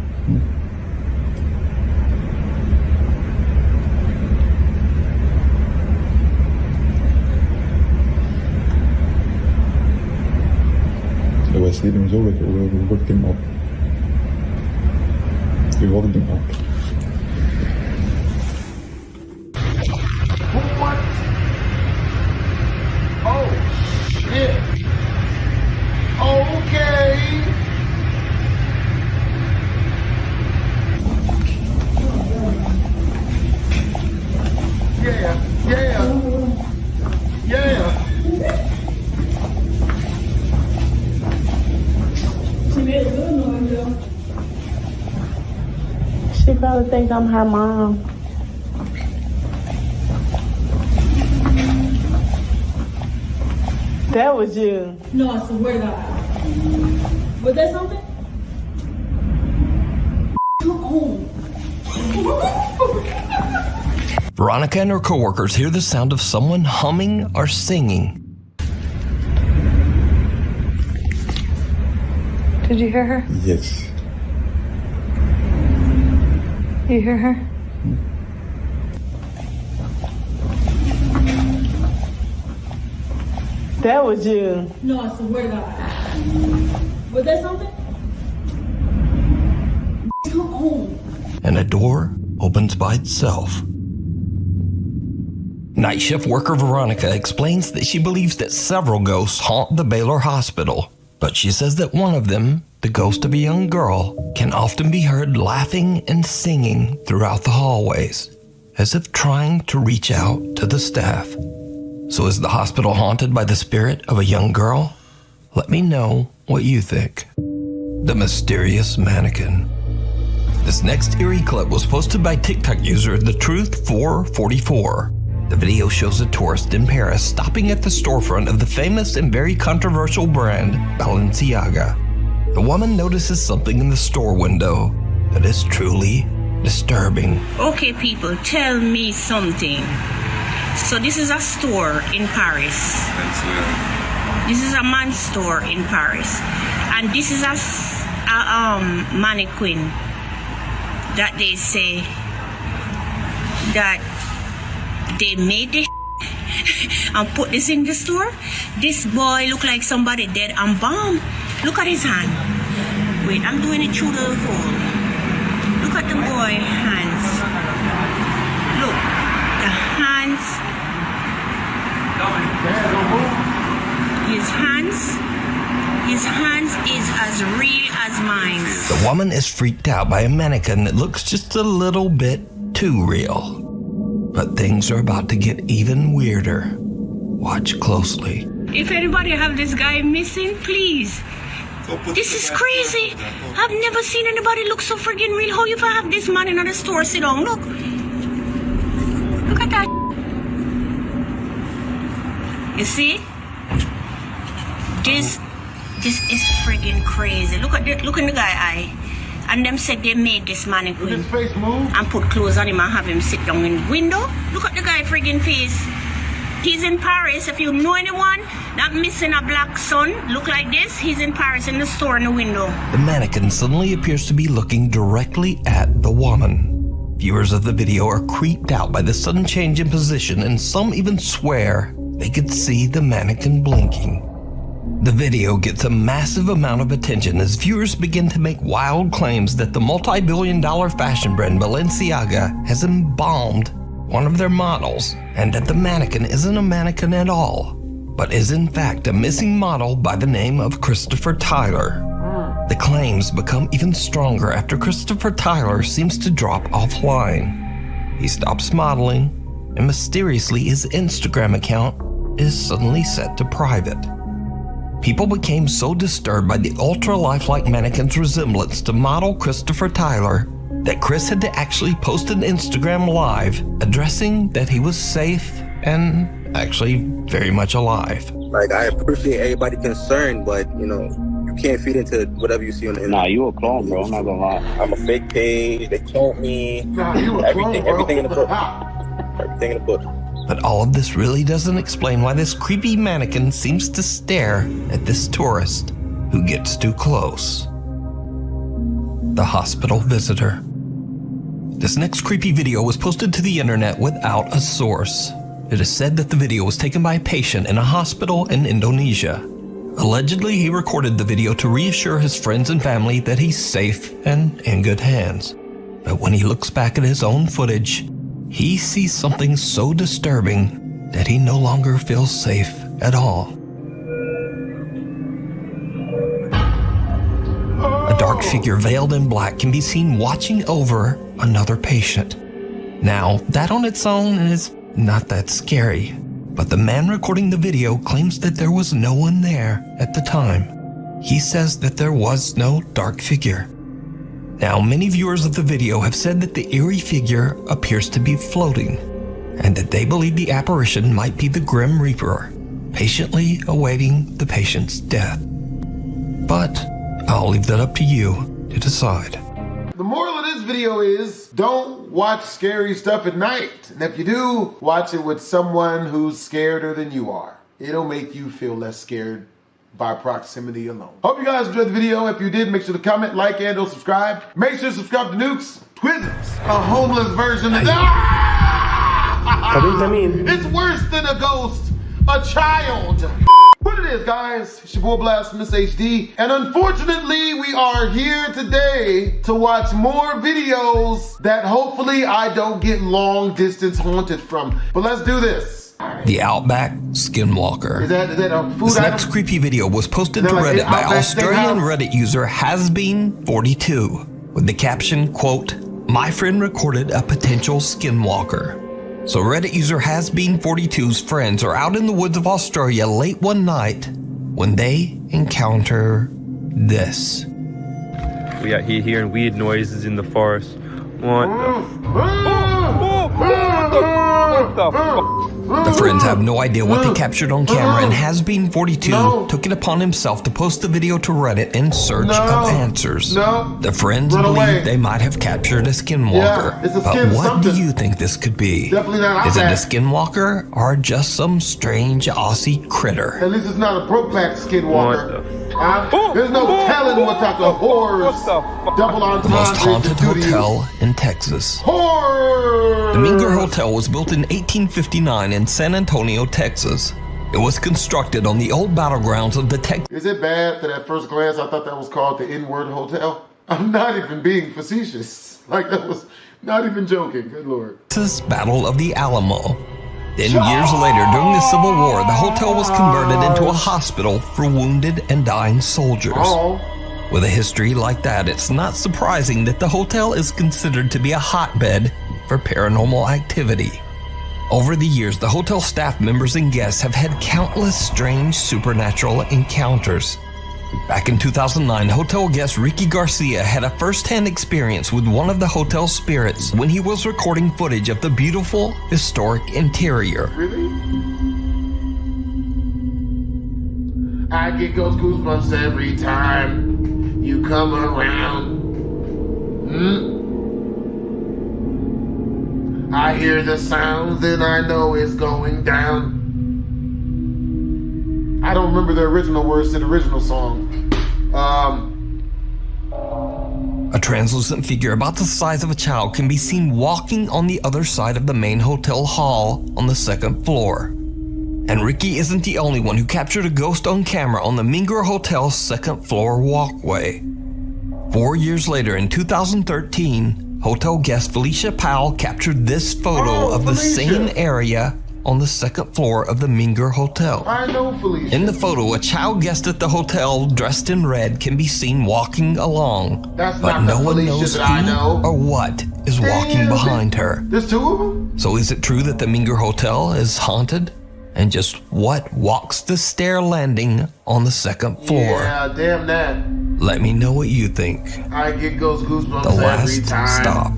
I was sleeping so we woke him up. We woke him up. What? Oh, shit. Okay. Yeah. She made a good noise, though. She probably think I'm her mom. That was you. No, I swear to God. Was that something? Come home. Veronica and her coworkers hear the sound of someone humming or singing. Did you hear her? Yes. You hear her? That was you. No, I swear to God. Was that something? Come home. And a door opens by itself. Night shift worker Veronica explains that she believes that several ghosts haunt the Baylor Hospital, but she says that one of them, the ghost of a young girl, can often be heard laughing and singing throughout the hallways, as if trying to reach out to the staff. So is the hospital haunted by the spirit of a young girl? Let me know what you think. The mysterious mannequin. This next eerie clip was posted by TikTok user TheTruth444. The video shows a tourist in Paris stopping at the storefront of the famous and very controversial brand Balenciaga. The woman notices something in the store window that is truly disturbing. Okay, people, tell me something. So this is a store in Paris. This is a man's store in Paris. And this is a mannequin that they say that they made this and put this in the store. This boy look like somebody dead and bomb. Look at his hand. Wait, I'm doing it through the hole. Look at the boy hands. Look, the hands. His hands His hands is as real as mine. The woman is freaked out by a mannequin that looks just a little bit too real. But things are about to get even weirder. Watch closely. If anybody have this guy missing, please. This is crazy. I've never seen anybody look so friggin' real. How you have this man in the store sit down? Look. Look at that. You see? This is friggin' crazy. Look in the guy eye. And them said they made this mannequin and put clothes on him and have him sit down in the window. Look at the guy friggin' face. He's in Paris. If you know anyone that missing a black son look like this, he's in Paris in the store in the window. The mannequin suddenly appears to be looking directly at the woman. Viewers of the video are creeped out by the sudden change in position, and some even swear they could see the mannequin blinking. The video gets a massive amount of attention as viewers begin to make wild claims that the multi-billion-dollar fashion brand Balenciaga has embalmed one of their models, and that the mannequin isn't a mannequin at all, but is in fact a missing model by the name of Christopher Tyler. The claims become even stronger after Christopher Tyler seems to drop offline. He stops modeling, and mysteriously his Instagram account is suddenly set to private. People became so disturbed by the ultra-lifelike mannequin's resemblance to model Christopher Tyler that Chris had to actually post an Instagram live addressing that he was safe and actually very much alive. Like, I appreciate everybody concerned, but, you know, you can't feed into whatever you see on the internet. Nah, you a clone, bro. I'm not gonna lie. I'm a fake page. They cloned me. Nah, you a everything, clone, everything in the book. bro. Everything in the book. But all of this really doesn't explain why this creepy mannequin seems to stare at this tourist who gets too close. The hospital visitor. This next creepy video was posted to the internet without a source. It is said that the video was taken by a patient in a hospital in Indonesia. Allegedly, he recorded the video to reassure his friends and family that he's safe and in good hands. But when he looks back at his own footage, he sees something so disturbing that he no longer feels safe at all. A dark figure veiled in black can be seen watching over another patient. Now, that on its own is not that scary, but the man recording the video claims that there was no one there at the time. He says that there was no dark figure. Now, many viewers of the video have said that the eerie figure appears to be floating, and that they believe the apparition might be the Grim Reaper, patiently awaiting the patient's death. But I'll leave that up to you to decide. The moral of this video is don't watch scary stuff at night. And if you do, watch it with someone who's scareder than you are. It'll make you feel less scared by proximity alone. Hope you guys enjoyed the video. If you did, make sure to comment, like, and or subscribe. Make sure to subscribe to Nukes Twizzlers, a homeless version of It's worse than a ghost, a child. What it is, guys, it's your boy BlastphamousHD, and unfortunately we are here today to watch more videos that hopefully I don't get long distance haunted from. But let's do this. The Outback Skinwalker. Is that a food This item? next creepy video was posted Is to that like Reddit by Outback Australian Steakhouse? Reddit user Hasbeen42 with the caption, quote, "My friend recorded a potential skinwalker." So Reddit user Hasbeen42's friends are out in the woods of Australia late one night when they encounter this. We out here hearing weird noises in the forest. What the fuck? The friends have no idea what they captured on camera, and Hasbeen42 took it upon himself to post the video to Reddit in search of answers. The friends believe they might have captured a skinwalker. Yeah, it's a but skin what something. do you think this could be? Definitely not Is it a Outback. skinwalker or just some strange Aussie critter? At least it's not a pro-pack skinwalker. There's no telling what type of horrors double The most entendre haunted can do to you. hotel in Texas. Horror! The Meanger Hotel was built in 1859 in San Antonio, Texas. It was constructed on the old battlegrounds of the Texas Is it bad that at first glance I thought that was called the N-word hotel? I'm not even being facetious. Like, that was not even joking. Good Lord. Battle of the Alamo. Then years later, during the Civil War, the hotel was converted into a hospital for wounded and dying soldiers. With a history like that, it's not surprising that the hotel is considered to be a hotbed for paranormal activity. Over the years, the hotel staff members and guests have had countless strange supernatural encounters. Back in 2009, hotel guest Ricky Garcia had a first-hand experience with one of the hotel spirits when he was recording footage of the beautiful, historic interior. Really? I get those goosebumps every time you come around. I hear the sounds and I know it's going down. I don't remember the original words to the original song. A translucent figure about the size of a child can be seen walking on the other side of the main hotel hall on the second floor. And Ricky isn't the only one who captured a ghost on camera on the Minger Hotel's second floor walkway. 4 years later, in 2013, hotel guest Felicia Powell captured this photo of the same area on the second floor of the Minger Hotel. I know Felicia. In the photo, a child guest at the hotel dressed in red can be seen walking along, but no one knows who or what is walking behind her. There's two of them? So is it true that the Minger Hotel is haunted? And just what walks the stair landing on the second floor? Yeah, damn that. Let me know what you think. I get those goosebumps The every Last time. Stop.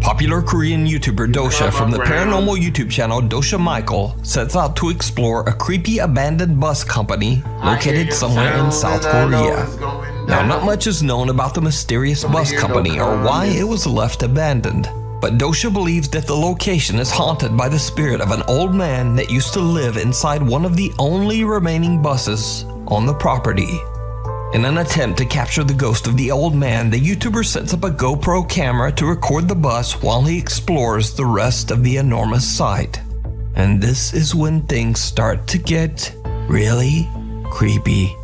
Popular Korean YouTuber Dosha from the paranormal YouTube channel Dosha Michael sets out to explore a creepy abandoned bus company located somewhere in South Korea. Now, not much is known about the mysterious bus company or why it was left abandoned, but Dosha believes that the location is haunted by the spirit of an old man that used to live inside one of the only remaining buses on the property. In an attempt to capture the ghost of the old man, the YouTuber sets up a GoPro camera to record the bus while he explores the rest of the enormous site. And this is when things start to get really creepy.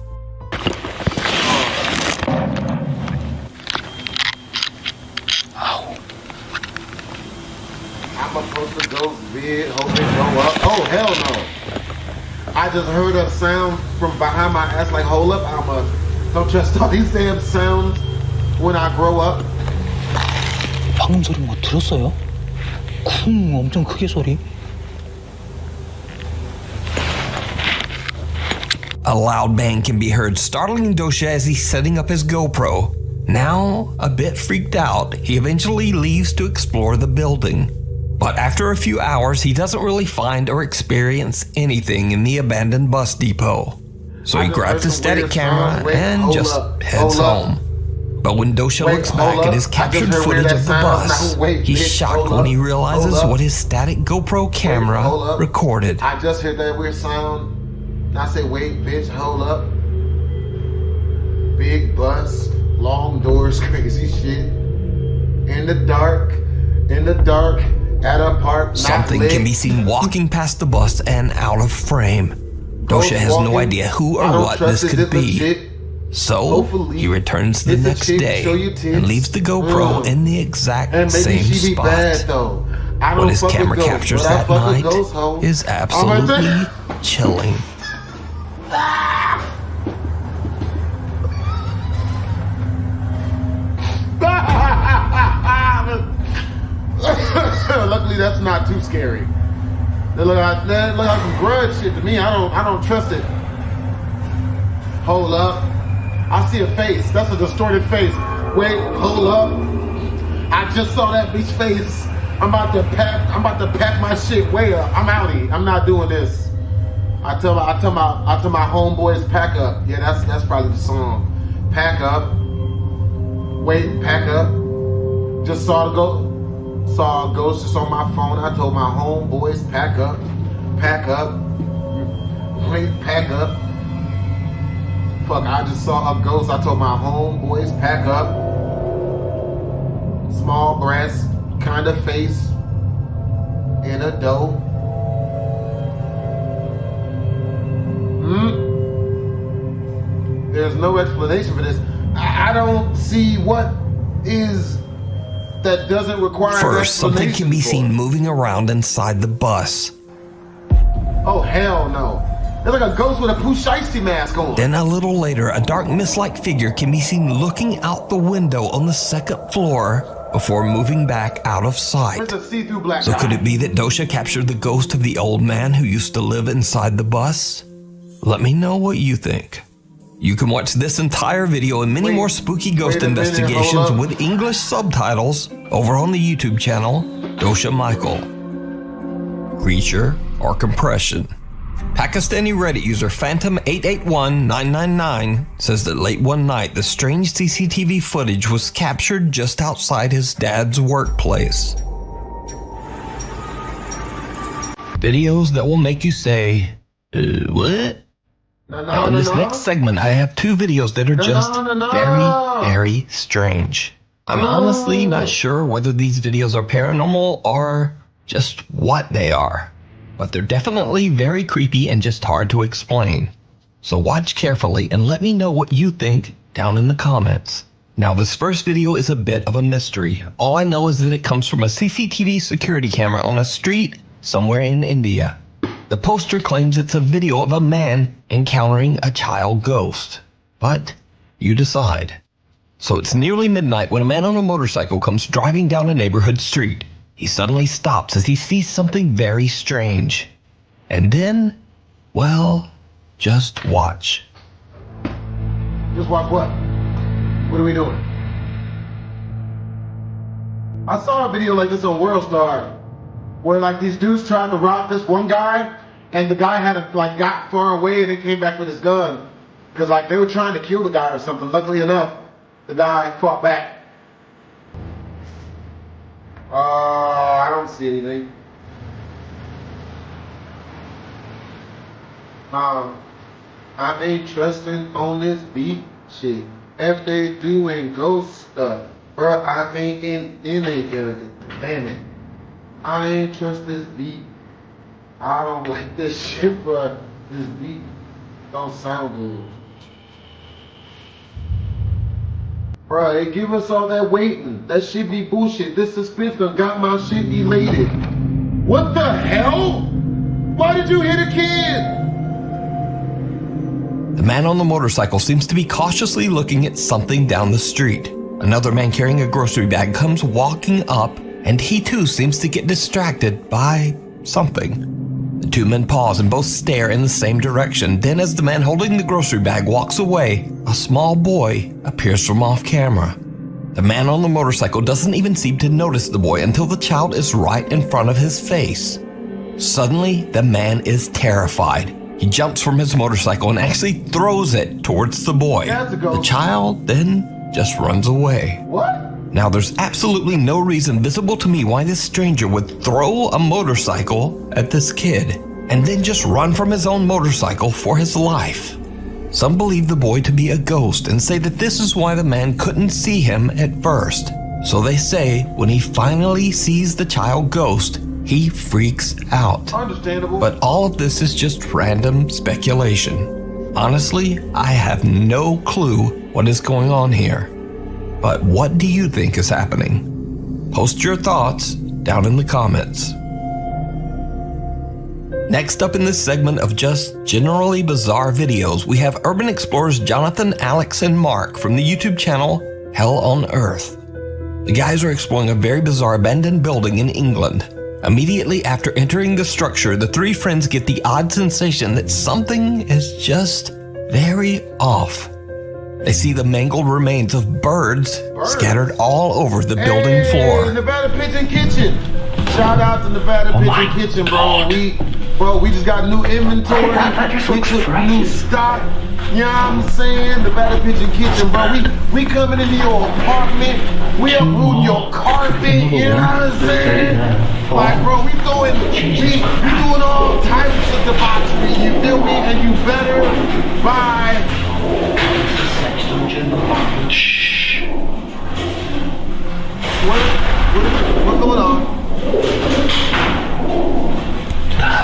I'm supposed to go big, hope it go up. Oh, hell no. I just heard a sound from behind my ass like, hold up, don't trust all these damn sounds when I grow up. 방금 소리 뭐 들었어요? 쿵 엄청 크게 소리. A loud bang can be heard, startling Dosha as he's setting up his GoPro. Now, a bit freaked out, he eventually leaves to explore the building. But after a few hours, he doesn't really find or experience anything in the abandoned bus depot. So he grabs his static camera and just heads home. But when Dosha looks back at his captured footage of the bus, he's shocked when he realizes what his static GoPro camera recorded. I just heard that weird sound. And I say, wait, bitch, hold up. Big bus, long doors, crazy shit. In the dark, at a park. Something can be seen walking past the bus and out of frame. Dosha has no idea who or what this could be. So, he returns the next day and leaves the GoPro in the exact same spot. What his camera captures that night is absolutely chilling. Luckily, that's not too scary. That look like some grudge shit to me. I don't trust it. Hold up. I see a face. That's a distorted face. Wait, hold up. I just saw that bitch face. I'm about to pack my shit way up. I'm outie. I'm not doing this. I tell my homeboys, pack up. Yeah, that's probably the song. Pack up. Wait, pack up. Just saw a ghost just on my phone. I told my homeboys, pack up. Pack up. Wait, pack up. Fuck, I just saw a ghost. I told my homeboys, pack up. Small breast, kind of face, in a dough. There's no explanation for this. I don't see what is that doesn't require. First, something can be seen moving around inside the bus. Oh, hell no. There's like a ghost with a Pooh Shiesty mask on. Then a little later, a dark mist-like figure can be seen looking out the window on the second floor before moving back out of sight. It's a see-through black So guy. could it be that Dosha captured the ghost of the old man who used to live inside the bus? Let me know what you think. You can watch this entire video and many more spooky ghost investigations with English subtitles over on the YouTube channel, Dosha Michael. Creature or compression? Pakistani Reddit user Phantom881999 says that late one night, the strange CCTV footage was captured just outside his dad's workplace. Videos that will make you say, what? Now in this next segment, I have two videos that are just very strange. I'm honestly not sure whether these videos are paranormal or just what they are. But they're definitely very creepy and just hard to explain. So watch carefully and let me know what you think down in the comments. Now this first video is a bit of a mystery. All I know is that it comes from a CCTV security camera on a street somewhere in India. The poster claims it's a video of a man encountering a child ghost. But you decide. So it's nearly midnight when a man on a motorcycle comes driving down a neighborhood street. He suddenly stops as he sees something very strange. And then, well, just watch. Just watch what? What are we doing? I saw a video like this on WorldStar where like these dudes trying to rob this one guy and the guy had got far away and then came back with his gun. Because like they were trying to kill the guy or something. Luckily enough, the guy fought back. I don't see anything. I ain't trusting on this beat shit. If they doing ghost stuff, bro, I ain't in it. Damn it. I ain't trust this beat. I don't like this shit, bro. This beat don't sound good. Bruh, they give us all that waiting. That shit be bullshit. This suspense done got my shit elated. What the hell? Why did you hit a kid? The man on the motorcycle seems to be cautiously looking at something down the street. Another man carrying a grocery bag comes walking up, and he too seems to get distracted by something. The two men pause and both stare in the same direction. Then as the man holding the grocery bag walks away, a small boy appears from off camera. The man on the motorcycle doesn't even seem to notice the boy until the child is right in front of his face. Suddenly, the man is terrified. He jumps from his motorcycle and actually throws it towards the boy. The child then just runs away. What? Now, there's absolutely no reason visible to me why this stranger would throw a motorcycle at this kid and then just run from his own motorcycle for his life. Some believe the boy to be a ghost and say that this is why the man couldn't see him at first. So they say when he finally sees the child ghost, he freaks out. Understandable. But all of this is just random speculation. Honestly, I have no clue what is going on here. But what do you think is happening? Post your thoughts down in the comments. Next up in this segment of just generally bizarre videos, we have urban explorers Jonathan, Alex, and Mark from the YouTube channel Hell on Earth. The guys are exploring a very bizarre abandoned building in England. Immediately after entering the structure, the three friends get the odd sensation that something is just very off. They see the mangled remains of birds scattered all over the building floor. Nevada Pigeon Kitchen. Shout out to Nevada Pigeon Kitchen, bro. We just got new inventory. We took new stock. You know what I'm saying? Nevada Pigeon Kitchen, bro. We coming into your apartment. We uprooting your carpet. You know what I'm saying? Like, bro, we doing all types of debauchery. You feel me? And you better buy. What's going on?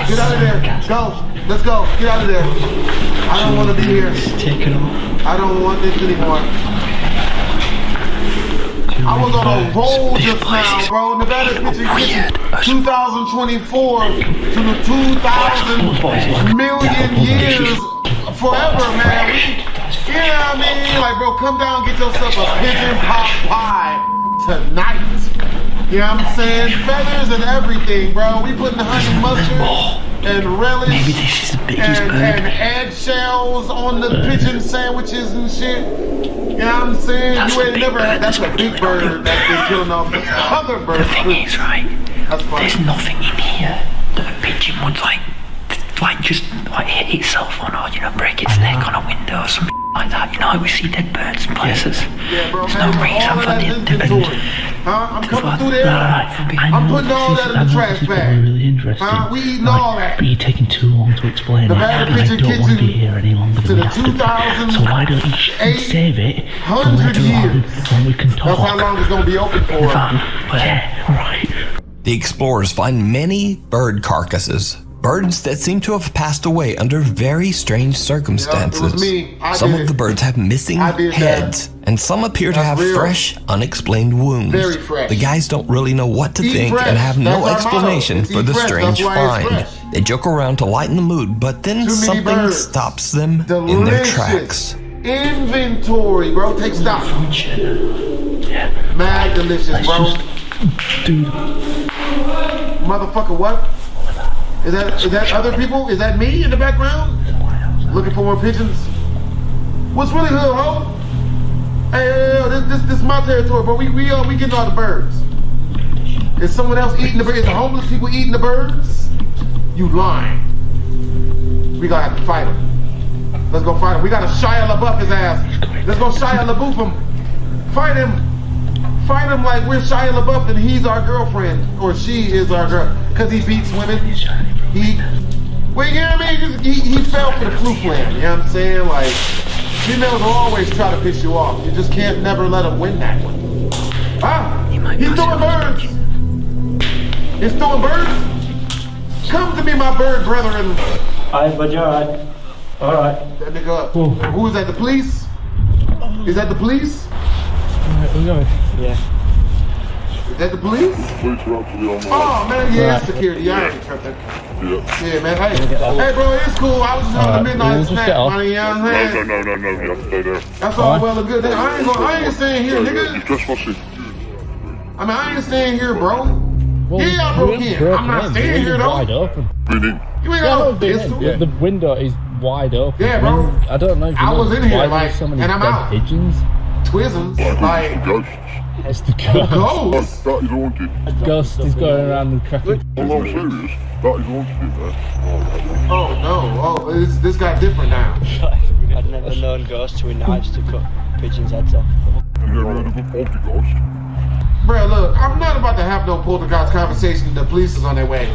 Get out of there. Go. Let's go. Get out of there. I don't want to be here. Take it off. I don't want this anymore. I was on a roll just now, bro. Nevada Pitching Kitchen 2024 to the 2,000 million years forever, man. You know what I mean? Like, bro, come down and get yourself a pigeon pot pie tonight. You know what I'm saying? Feathers and everything, bro. We putting honey mustard and relish and egg shells on the pigeon sandwiches and shit. You know what I'm saying? You ain't never had. That's a big bird that's been killing off the other birds. The thing is, right, there's nothing in here that a pigeon would just hit itself on, or, you know, break its neck on a window or something like that. You know, we see dead birds in places. Yeah, bro, there's man, no reason for I'm coming through there. I'm putting all that in the trash bag. Really interesting. We eating all that. But you're taking too long to explain. The I don't want to be here any longer than we have to. So why don't you save it for later on when we can talk? That's how long it's going to be open for. Yeah, right. The explorers find many bird carcasses. Birds that seem to have passed away under very strange circumstances. Some of the birds have missing heads, and some appear to have fresh, unexplained wounds. The guys don't really know what to think and have no explanation for the strange find. They joke around to lighten the mood, but then something stops them in their tracks. Inventory, bro. Take stock. Mad delicious, bro. Dude. Motherfucker, what? Is that other people? Is that me in the background? Looking for more pigeons? What's really hood, ho? Hey, this is my territory, but we getting all the birds. Is someone else eating the birds? Is the homeless people eating the birds? You lying. We gonna have to fight him. Let's go fight him. We gotta Shia LaBeouf his ass. Let's go Shia LaBeouf him. Fight him. Fight him like we're Shia LaBeouf and he's our girlfriend, or she is our girl, because he beats women. Wait, you know what I mean? He fell for the flu plan, you know what I'm saying? Like, females will always try to piss you off. You just can't never let them win that one. Ah, he's throwing birds. He's throwing birds. Come to me, my bird brethren. Alright, bud, you alright? Alright. That nigga, who is that, the police? Is that the police? Alright, we're going. Yeah. Is that the police? Oh man, yeah, it's security. I ain't tripping. Yeah, man. Hey, bro, it's cool. I was just on the midnight snack, money. You know what I'm saying? No, you have to stay there. That's all well and good. I ain't staying here, nigga. You just watch it. I mean, I ain't staying here, bro. Yeah, I broke in. I'm not staying here, though. Wide open. You ain't got no pistol. The window is wide open. Yeah, bro. I don't know if you I was in here, like, so many and I'm dead out. Pigeons. Twisms, like. It's the ghost. Ghost? That is haunted. Ghost is going around and cracking. Oh, I'm serious. That is haunted in there. Oh no! Oh, this got different now. I've never known ghosts to knives to cut pigeons' heads off. You never heard of a poltergeist? Bruh, look, I'm not about to have no poltergeist conversation. The police is on their way.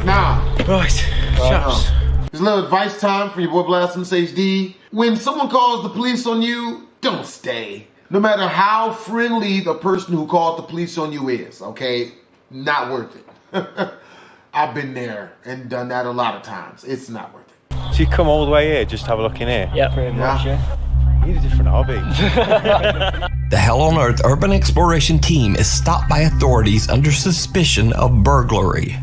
Nah. Right. Chaps. There's a little advice time from your boy BlastphamousHD. When someone calls the police on you, don't stay. No matter how friendly the person who called the police on you is, okay? Not worth it. I've been there and done that a lot of times. It's not worth it. So you come all the way here just to have a look in here? Yeah, pretty much, yeah. You need a different hobby. The Hell on Earth Urban Exploration team is stopped by authorities under suspicion of burglary.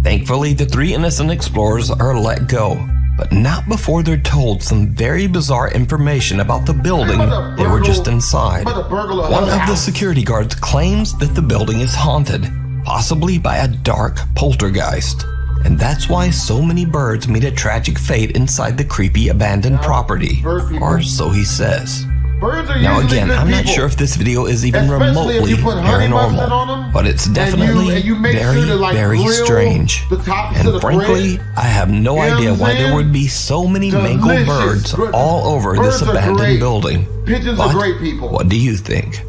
Thankfully, the 3 innocent explorers are let go, but not before they're told some very bizarre information about the building they were just inside. One of the security guards claims that the building is haunted, possibly by a dark poltergeist. And that's why so many birds meet a tragic fate inside the creepy abandoned property, or so he says. Now again, I'm not sure if this video is even remotely paranormal, but it's definitely very strange. And frankly, I have no idea why there would be so many mangled birds all over this abandoned building. But what do you think?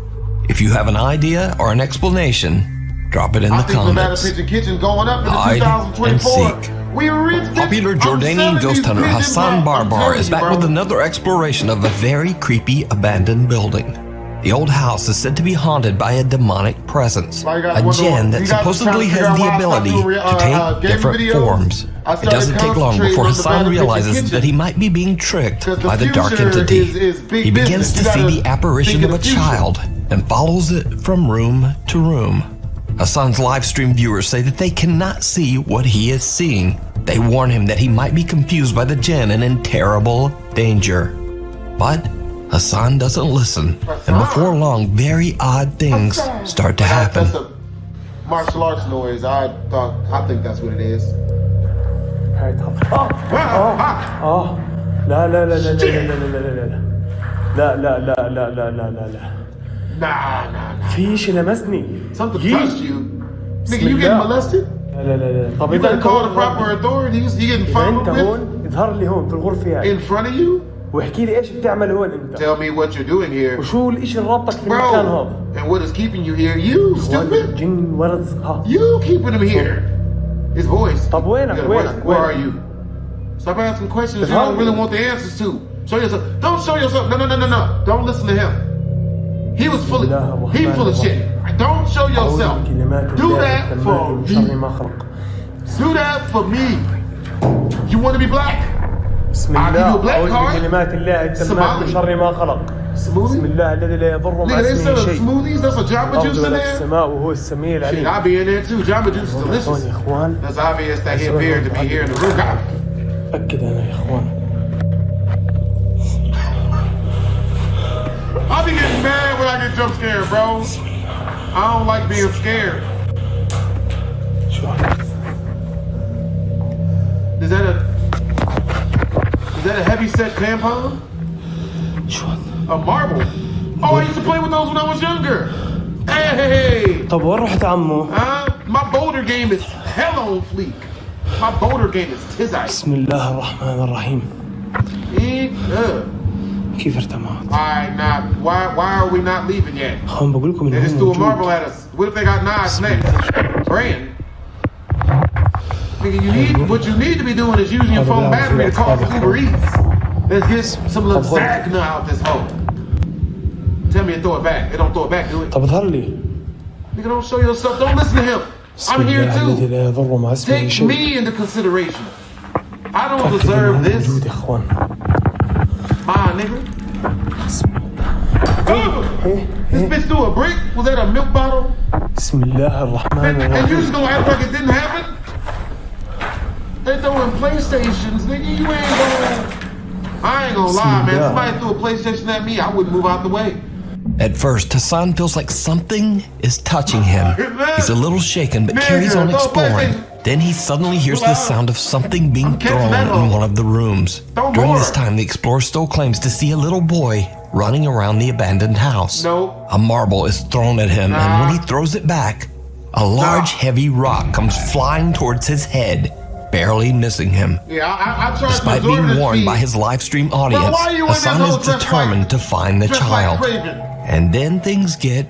If you have an idea or an explanation, drop it in the comments. Hide and seek. Popular Jordanian ghost hunter Hassan Barbar is back with another exploration of a very creepy abandoned building. The old house is said to be haunted by a demonic presence, a jinn that supposedly has the ability to take different forms. It doesn't take long before Hassan realizes that he might be being tricked by the dark entity. He begins to see the apparition of a child and follows it from room to room. Hassan's live stream viewers say that they cannot see what he is seeing. They warn him that he might be confused by the jinn and in terrible danger. But Hassan doesn't listen, and before long, very odd things start to happen. That's a martial arts noise. I think that's what it is. لا لا لا لا لا لا لا لا لا لا لا لا لا Nah. في شيء لمسني. Something touched you. Nigga, you getting molested? لا لا لا. طب you better call the proper authorities. You getting followed with? هون اظهر لي هون في الغرفة هاي. In front of you? واحكي لي ايش بتعمل هون انت. Tell me what you're doing here. وشو الاشي اللي رابطك في المكان هذا. And what is keeping you here? You stupid. جن ورز ها. You keeping him here. His voice. طب وينك Where are you? Stop asking questions you don't really want the answers to. Show yourself. Don't show yourself. No. Don't listen to him. He was full of shit. Don't show yourself. Do that for me. Do that for me. You want to be black? I'll give you a black card. بكلمات الله التامات من شر ما خلق. بسم الله الذي لا يضر مع اسمه شيء. Smoothies, that's a Jamba Juice in there. السماء وهو السميع العليم. I'll be in there too. Jamba Juice is delicious. That's obvious that he appeared to be here in the room. أكد أنا يا إخوان. I'll be getting mad when I get jump scared, bro. I don't like being scared. Is that a heavy set tampon? A marble? Oh, I used to play with those when I was younger. Hey! طب وين رحت عمو؟ My boulder game is hell on fleek. My boulder game is tizite. بسم الله الرحمن الرحيم. كيف ارتمعت؟ Why are we not leaving yet? خلهم بقول لكم They just threw a marble at us. What if they got knives next? Praying. Nigga, what you need to be doing is using your phone battery to call Uber Eats. Let's get some little Zagna out this hole. Tell me and throw it back. They don't throw it back, do it? طب اظهر لي. Nigga, don't show yourself. Don't listen to him. I'm here too. Take me into consideration. I don't deserve this. Nigga. This bitch threw a brick? Was that a milk bottle? بسم الله الرحمن الرحيم. And you just gonna act like it didn't happen? They throwing PlayStations, nigga. You ain't gonna. I ain't gonna lie, man. Somebody threw a PlayStation at me, I wouldn't move out the way. At first, Hassan feels like something is touching him. He's a little shaken, but carries on exploring. Then he suddenly hears the sound of something being thrown in one of the rooms. During this time, the explorer still claims to see a little boy running around the abandoned house. A marble is thrown at him, and when he throws it back, a large, heavy rock comes flying towards his head, barely missing him. Despite being warned by his live stream audience, Hassan is determined to find the child. And then things get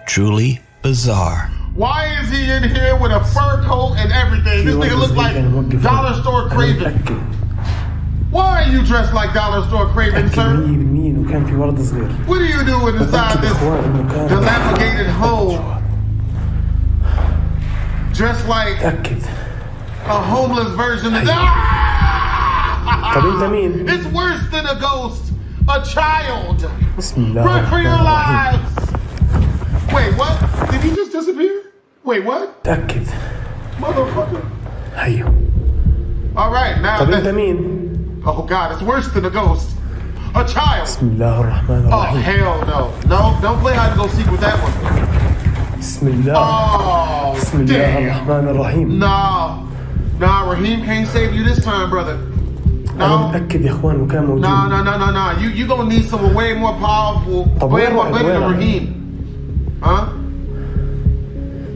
truly bizarre. Why is he in here with a fur coat and everything? This nigga looks like Dollar Store Craven. Why are you dressed like Dollar Store Craven, sir? What are you doing inside this dilapidated home? Dressed like a homeless version of It's worse than a ghost. A child. Run for your lives. Wait, what? Did he just disappear? Wait, what? تأكد. Motherfucker. هيو. Alright, now Oh God, it's worse than a ghost. A child. بسم الله الرحمن الرحيم. Oh hell no. No, don't play hide and go seek with that one. بسم الله. Oh, بسم الله الرحمن الرحيم. Nah, Raheem can't save you this time, brother. أنا متأكد يا إخوان وكان موجود. Nah. You gonna need someone way more powerful, way more better than Raheem. Huh?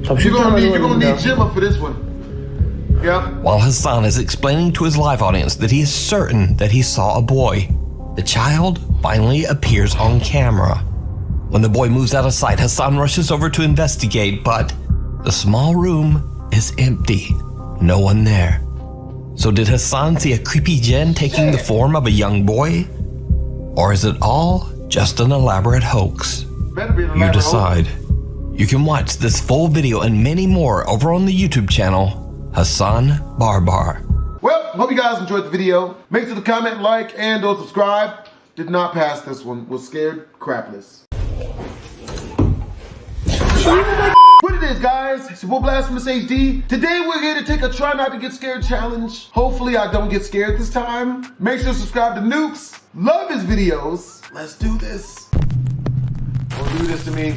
You're gonna need Jimma for this one. Yep. While Hassan is explaining to his live audience that he is certain that he saw a boy, the child finally appears on camera. When the boy moves out of sight, Hassan rushes over to investigate, but the small room is empty. No one there. So did Hassan see a creepy jinn taking the form of a young boy? Or is it all just an elaborate hoax? You decide. You can watch this full video and many more over on the YouTube channel, Hassan Barbar. Well, hope you guys enjoyed the video. Make sure to comment, like, and or subscribe. Did not pass this one. Was scared crapless. it is, guys? It's your boy BlastphamousHD. Today we're here to take a try not to get scared challenge. Hopefully I don't get scared this time. Make sure to subscribe to Nukes. Love his videos. Let's do this. Don't do this to me.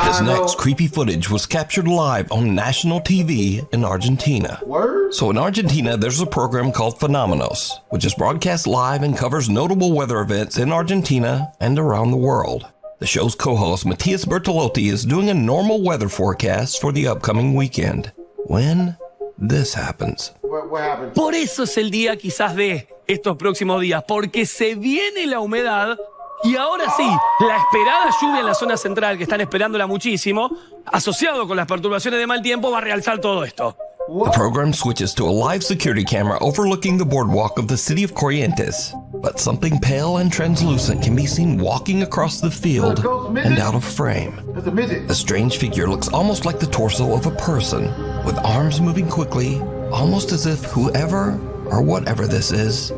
This next creepy footage was captured live on national TV in Argentina. Word? So in Argentina, there's a program called Fenómenos, which is broadcast live and covers notable weather events in Argentina and around the world. The show's co-host, Matias Bertolotti, is doing a normal weather forecast for the upcoming weekend. When this happens. What happened? Por eso es el día quizás de estos próximos días, porque se viene la humedad. Y ahora sí, la esperada lluvia en la zona central, que están esperándola muchísimo, asociado con las perturbaciones de mal tiempo, va a realzar todo esto. The program switches to a live security camera overlooking the boardwalk of the city of Corrientes. But something pale and translucent can be seen walking across the field and out of frame. The strange figure looks almost like the torso of a person, with arms moving quickly, almost as if whoever or whatever this is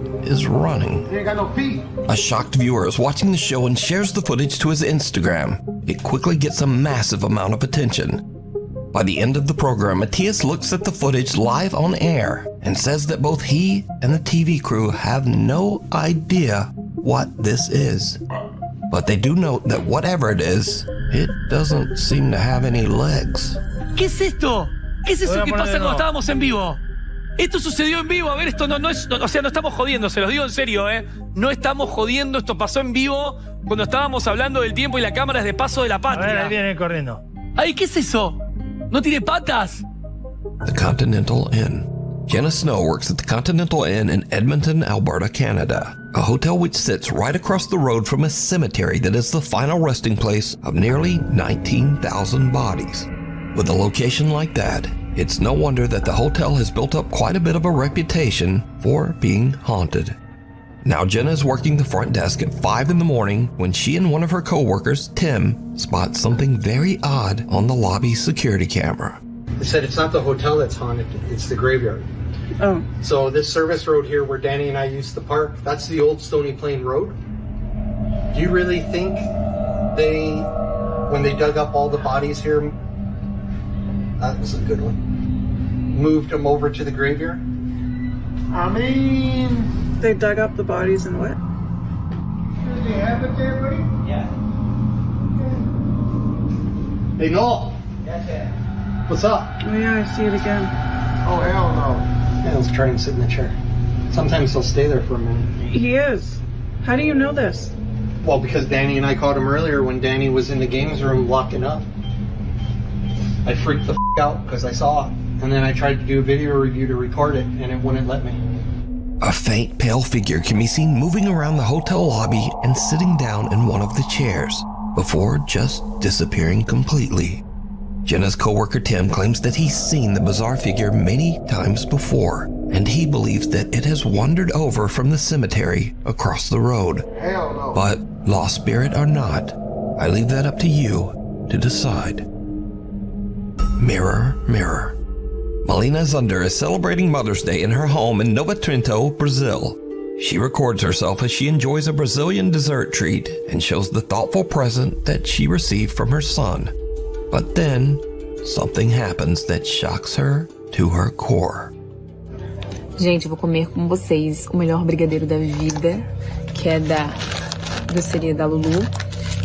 running. He ain't got no feet. A shocked viewer is watching the show and shares the footage to his Instagram. It quickly gets a massive amount of attention. By the end of the program, Matias looks at the footage live on air and says that both he and the TV crew have no idea what this is. But they do note that whatever it is, it doesn't seem to have any legs. ¿Qué es esto? ¿Qué es eso que pasa cuando estábamos en vivo? Esto sucedió en vivo, a ver, esto no es, o sea, no estamos jodiendo, se los digo en serio, No estamos jodiendo, esto pasó en vivo cuando estábamos hablando del tiempo y la cámara es de Paso de la Patria. A ver, ahí viene corriendo. Ay, ¿qué es eso? ¿No tiene patas? The Continental Inn. Jenna Snow works at the Continental Inn in Edmonton, Alberta, Canada, a hotel which sits right across the road from a cemetery that is the final resting place of nearly 19,000 bodies. With a location like that, it's no wonder that the hotel has built up quite a bit of a reputation for being haunted. Now Jenna is working the front desk at 5 in the morning when she and one of her co-workers, Tim, spot something very odd on the lobby security camera. They said it's not the hotel that's haunted, it's the graveyard. Oh. So this service road here where Danny and I used to park, that's the old Stony Plain Road. Do you really think when they dug up all the bodies here, that was a good one, moved them over to the graveyard? I mean... They dug up the bodies and what? Do they have it there, buddy? Yeah. Hey, Noel. Yeah. What's up? Oh yeah, I see it again. Oh, hell no. Yeah, let's try and sit in the chair. Sometimes he'll stay there for a minute. He is. How do you know this? Well, because Danny and I caught him earlier when Danny was in the games room locking up. I freaked the out because I saw it. And then I tried to do a video review to record it, and it wouldn't let me. A faint, pale figure can be seen moving around the hotel lobby and sitting down in one of the chairs, before just disappearing completely. Jenna's co-worker Tim claims that he's seen the bizarre figure many times before, and he believes that it has wandered over from the cemetery across the road. Hell no. But, lost spirit or not, I leave that up to you to decide. Mirror, mirror. Melina Zunder is celebrating Mother's Day in her home in Nova Trento, Brazil. She records herself as she enjoys a Brazilian dessert treat and shows the thoughtful present that she received from her son. But then, something happens that shocks her to her core. Gente, eu vou comer com vocês o melhor brigadeiro da vida, que é da doceria da Lulu.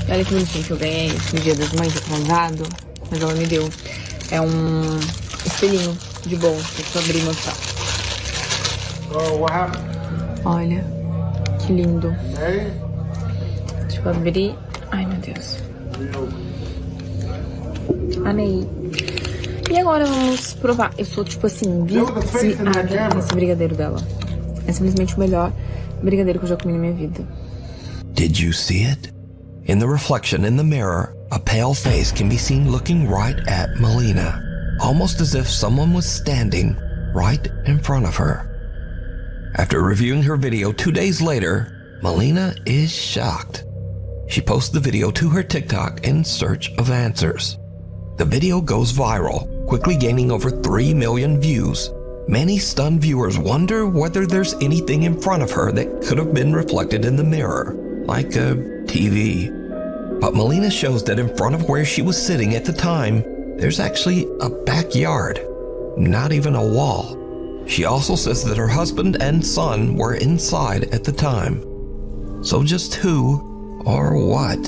E olha que bonitinho que eu ganhei no Dia das Mães, atrasado, mas ela me deu. É espelhinho de bolo, deixa eu abrir e mostrar. Oh, what happened? Olha, que lindo. Hey? Deixa eu abrir. Ai, meu Deus. Amei. E agora vamos provar. Eu sou, tipo assim, viciada nesse brigadeiro dela. É simplesmente o melhor brigadeiro que eu já comi na minha vida. Did you see it? In the reflection in the mirror, a pale face can be seen looking right at Melina, almost as if someone was standing right in front of her. After reviewing her video 2 days later, Melina is shocked. She posts the video to her TikTok in search of answers. The video goes viral, quickly gaining over 3 million views. Many stunned viewers wonder whether there's anything in front of her that could have been reflected in the mirror, like a TV. But Melina shows that in front of where she was sitting at the time, there's actually a backyard, not even a wall. She also says that her husband and son were inside at the time. So just who or what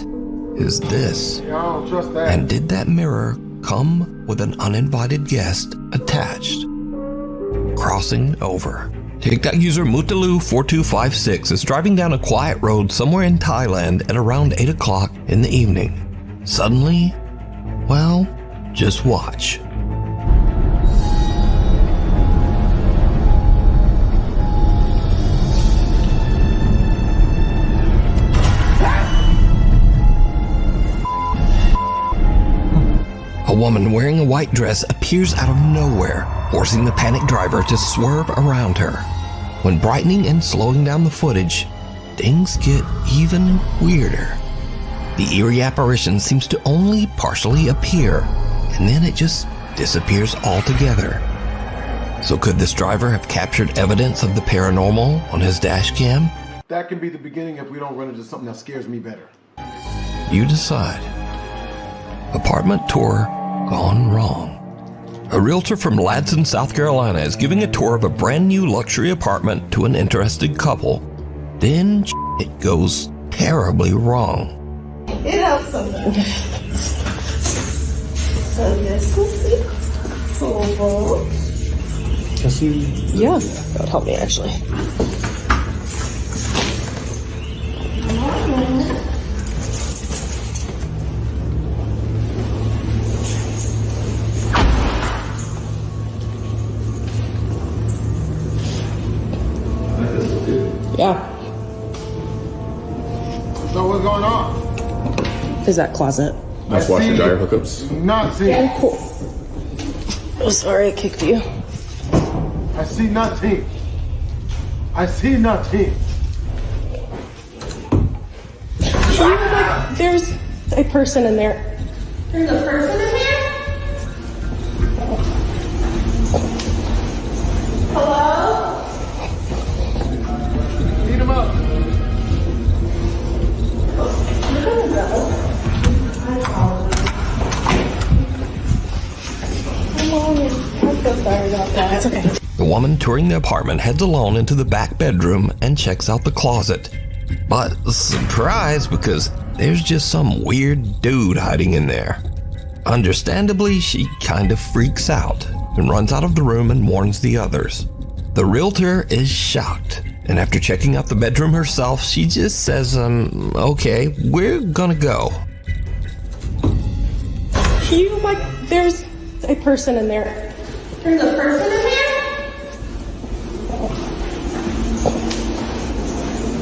is this? Yeah, I don't trust that. And did that mirror come with an uninvited guest attached? Crossing over. TikTok user Mutalu4256 is driving down a quiet road somewhere in Thailand at around 8 o'clock in the evening. Suddenly, well, just watch. A woman wearing a white dress appears out of nowhere, forcing the panicked driver to swerve around her. When brightening and slowing down the footage, things get even weirder. The eerie apparition seems to only partially appear, and then it just disappears altogether. So could this driver have captured evidence of the paranormal on his dash cam? That can be the beginning if we don't run into something that scares me better. You decide. Apartment tour gone wrong. A realtor from Ladson, South Carolina is giving a tour of a brand new luxury apartment to an interested couple. Then it goes terribly wrong. It helps sometimes. So this will be cool. Yeah, that would help me actually. Yeah. So what's going on? Is that closet? Nice washer dryer hookups. Nothing. Oh, cool. Oh, sorry I kicked you. I see nothing. I see nothing. There's a person in there. There's a person in here? Hello? Beat him up. I'm so sorry about that. It's okay. The woman touring the apartment heads alone into the back bedroom and checks out the closet. But surprise, because there's just some weird dude hiding in there. Understandably, she kind of freaks out and runs out of the room and warns the others. The realtor is shocked, and after checking out the bedroom herself, she just says, okay, we're gonna go. There's a person in there. There's a person in here?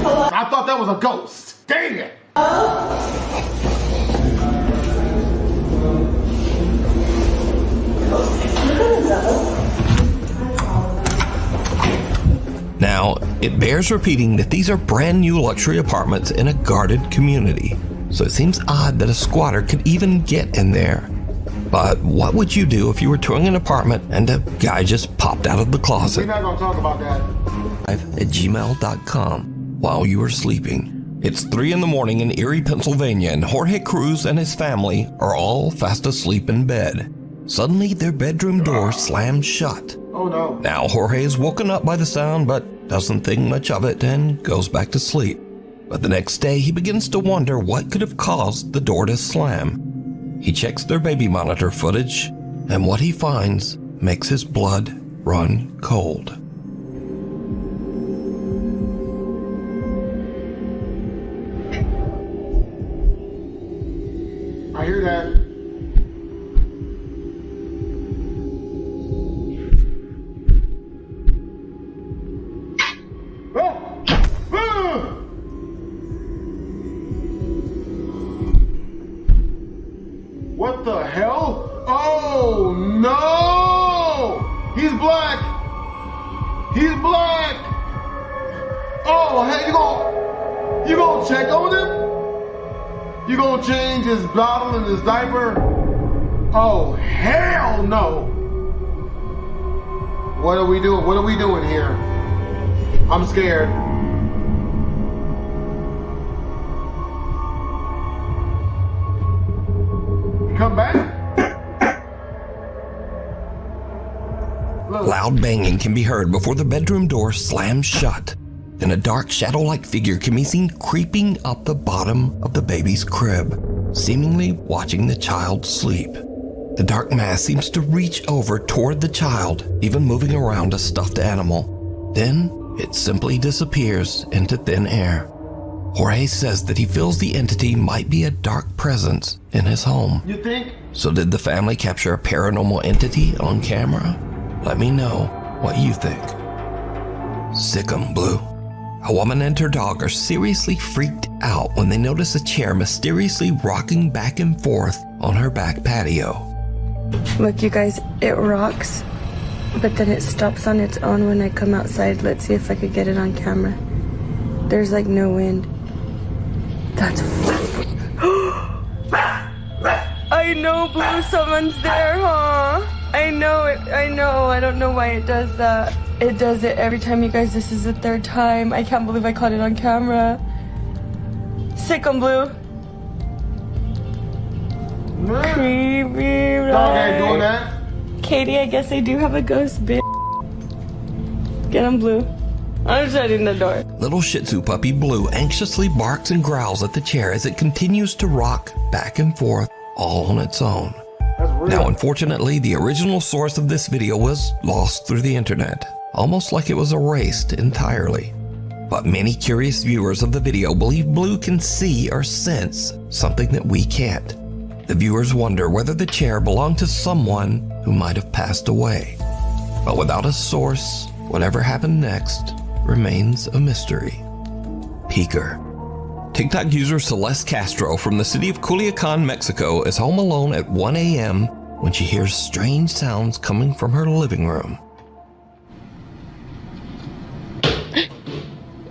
Hello? I thought that was a ghost. Dang it. Now, it bears repeating that these are brand new luxury apartments in a guarded community, so it seems odd that a squatter could even get in there. But what would you do if you were touring an apartment and a guy just popped out of the closet? We're not gonna talk about that. At gmail.com while you were sleeping. It's 3 a.m. in Erie, Pennsylvania, and Jorge Cruz and his family are all fast asleep in bed. Suddenly, their bedroom door slams shut. Oh no. Now, Jorge is woken up by the sound, but doesn't think much of it and goes back to sleep. But the next day, he begins to wonder what could have caused the door to slam. He checks their baby monitor footage, and what he finds makes his blood run cold. I hear that. What the hell? Oh no! He's black! He's black! Oh, hey, you gonna check on him? You gonna change his bottle and his diaper? Oh, hell no! What are we doing? What are we doing here? I'm scared. Come back? loud banging can be heard before the bedroom door slams shut. Then a dark shadow-like figure can be seen creeping up the bottom of the baby's crib, seemingly watching the child sleep. The dark mass seems to reach over toward the child, even moving around a stuffed animal. Then it simply disappears into thin air. Jorge says that he feels the entity might be a dark presence in his home. You think? So did the family capture a paranormal entity on camera? Let me know what you think. Sick 'em, Blue. A woman and her dog are seriously freaked out when they notice a chair mysteriously rocking back and forth on her back patio. Look, you guys, it rocks, but then it stops on its own when I come outside. Let's see if I could get it on camera. There's like no wind. That's I know, Blue, someone's there, huh? I know it, I know. I don't know why it does that. It does it every time, you guys. This is the third time. I can't believe I caught it on camera. Sick 'em, Blue. Creepy, right? Dog ain't doing that. Katie, I guess I do have a ghost, bitch. Get him, Blue. I'm shutting the door. Little Shih Tzu puppy Blue anxiously barks and growls at the chair as it continues to rock back and forth all on its own. Now, unfortunately, the original source of this video was lost through the internet, almost like it was erased entirely. But many curious viewers of the video believe Blue can see or sense something that we can't. The viewers wonder whether the chair belonged to someone who might have passed away. But without a source, whatever happened next remains a mystery. Peeker. TikTok user Celeste Castro from the city of Culiacan, Mexico is home alone at 1 a.m. when she hears strange sounds coming from her living room.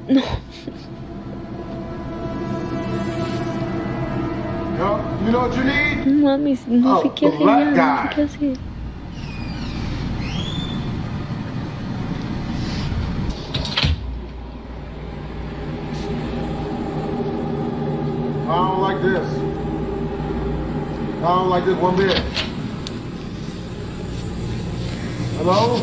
No. You know what you need? No mames, no sé qué hacer ya, no sé qué hacer. I don't like this. I don't like this one bit. Hello?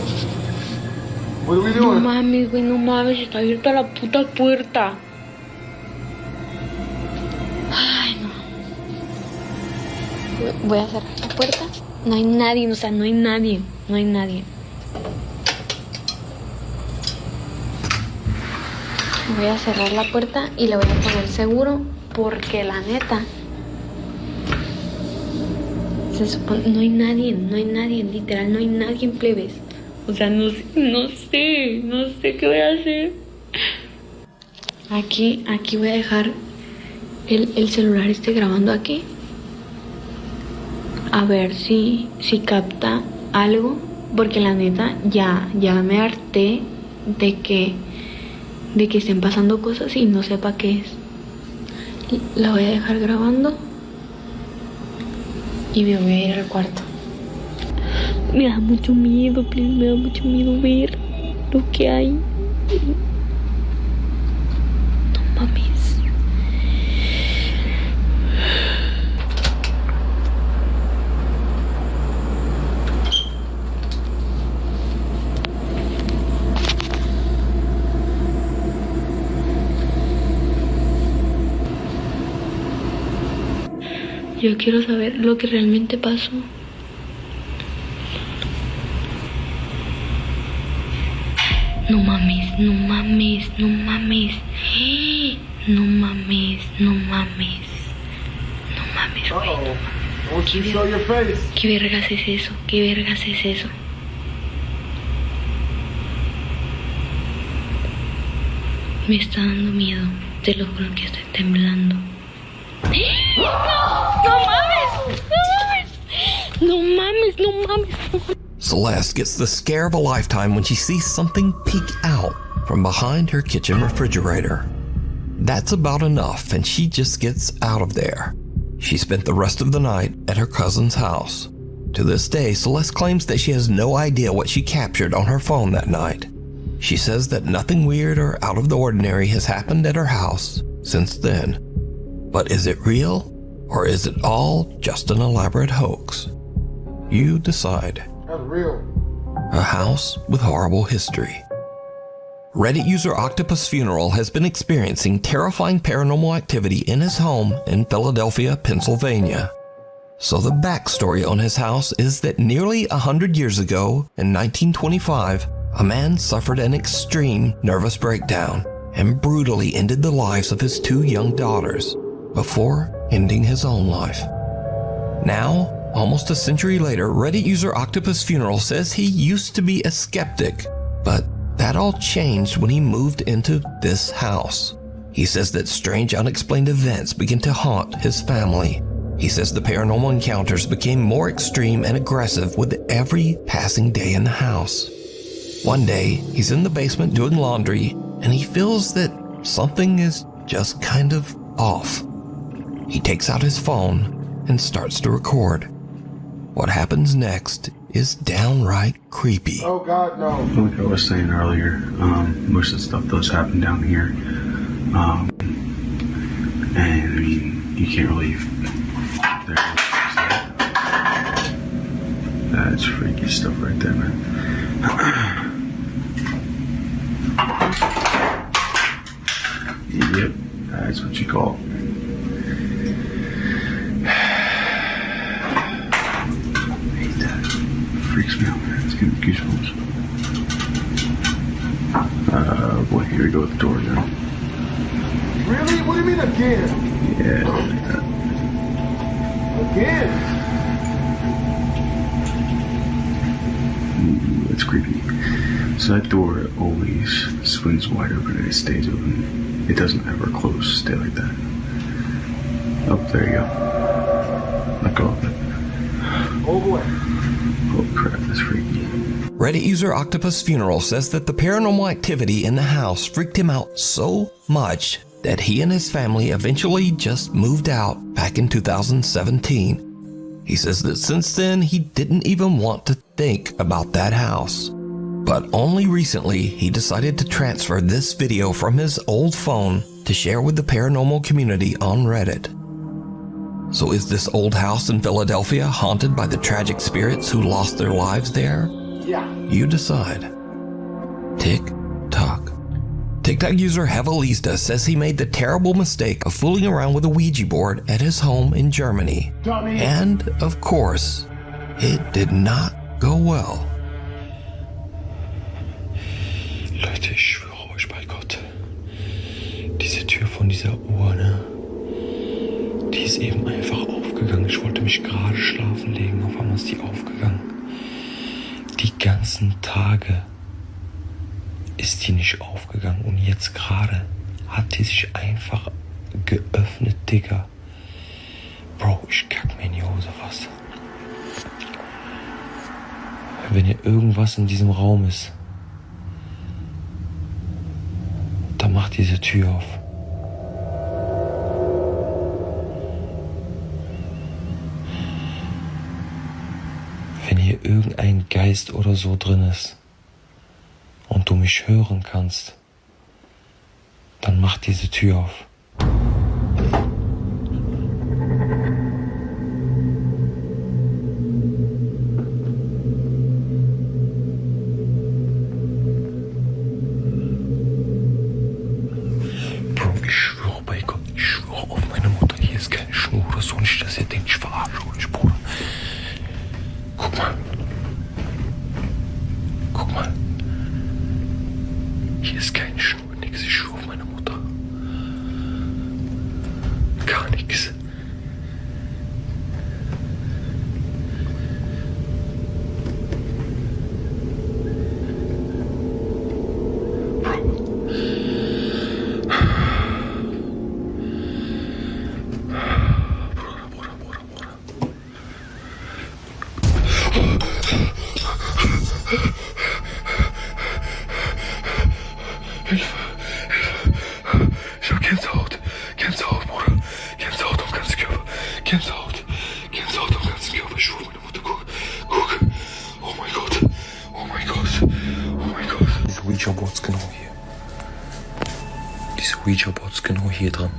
What are we doing? No mames, güey, no mames, está abierta la puta puerta. Ay, no. Voy a cerrar la puerta. No hay nadie, o sea, no hay nadie. No hay nadie. Voy a cerrar la puerta y le voy a poner seguro porque la neta se supone, no hay nadie, literal, no hay nadie en plebes. O sea, no sé qué voy a hacer. Aquí voy a dejar el celular grabando aquí. A ver si capta algo, porque la neta ya me harté de que estén pasando cosas y no sepa qué es. La voy a dejar grabando y me voy a ir al cuarto. Me da mucho miedo, please, me da mucho miedo ver lo que hay. No mames. Yo quiero saber lo que realmente pasó. No mames, no mames, no mames. No mames, no mames. No mames, güey. ¿Qué vergas es eso? ¿Qué vergas es eso? Me está dando miedo. Te lo juro que estoy temblando. No mames. Celeste gets the scare of a lifetime when she sees something peek out from behind her kitchen refrigerator. That's about enough, and she just gets out of there. She spent the rest of the night at her cousin's house. To this day, Celeste claims that she has no idea what she captured on her phone that night. She says that nothing weird or out of the ordinary has happened at her house since then. But is it real, or is it all just an elaborate hoax? You decide. That's real. a house with horrible history. Reddit user Octopus Funeral has been experiencing terrifying paranormal activity in his home in Philadelphia, Pennsylvania. So the backstory on his house is that nearly 100 years ago, in 1925, a man suffered an extreme nervous breakdown and brutally ended the lives of his 2 young daughters before ending his own life. Now, almost a century later, Reddit user Octopus Funeral says he used to be a skeptic, but that all changed when he moved into this house. He says that strange unexplained events began to haunt his family. He says the paranormal encounters became more extreme and aggressive with every passing day in the house. One day, he's in the basement doing laundry, and he feels that something is just kind of off. He takes out his phone and starts to record. What happens next is downright creepy. Oh God, no. Like I was saying earlier, most of the stuff does happen down here. And I mean, you can't really... That's freaky stuff right there, man. Yep, that's what you call it. Freaks me out, man. It's giving me goosebumps. Boy, here we go with the door again. Really? What do you mean again? Yeah, like that. Again? Ooh, that's creepy. So that door always swings wide open and it stays open. It doesn't ever close. Stay like that. Oh, there you go. Let go of it. Oh boy. Oh crap, that's freaky. Reddit user Octopus Funeral says that the paranormal activity in the house freaked him out so much that he and his family eventually just moved out back in 2017. He says that since then, he didn't even want to think about that house. But only recently, he decided to transfer this video from his old phone to share with the paranormal community on Reddit. So is this old house in Philadelphia haunted by the tragic spirits who lost their lives there? Yeah. You decide. Tick-tock. TikTok user Hevelista says he made the terrible mistake of fooling around with a Ouija board at his home in Germany. Dummy. And, of course, it did not go well. Leute, ich schwöre euch bei Gott, diese Tür von dieser Uhr, ne? Die ist eben einfach aufgegangen. Ich wollte mich gerade schlafen legen, auf einmal ist die aufgegangen. Die ganzen Tage ist die nicht aufgegangen und jetzt gerade hat die sich einfach geöffnet, Digga. Bro, ich kack mir in die Hose fast. Wenn hier irgendwas in diesem Raum ist, dann macht diese Tür auf. Wenn hier irgendein Geist oder so drin ist und du mich hören kannst, dann mach diese Tür auf. Bro, ich schwöre bei Gott, ich schwöre auf meine Mutter, hier ist keine Schnur oder so, nicht, dass ihr denkt, ich verarsche euch, Bruder. Guck mal. Guck mal. Hier ist keine Schnur, nix. Ich schwöre auf meine Mutter. Gar nix. Ich hab Gänsehaut. Gänsehaut, Bruder. Gänsehaut am ganzen Körper. Gänsehaut. Gänsehaut am ganzen Körper. Ich schwöre, meine Mutter, guck. Guck. Oh mein Gott. Oh mein Gott. Oh mein Gott. Diese Ouija-Boards genau hier. Diese Ouija-Boards genau hier dran.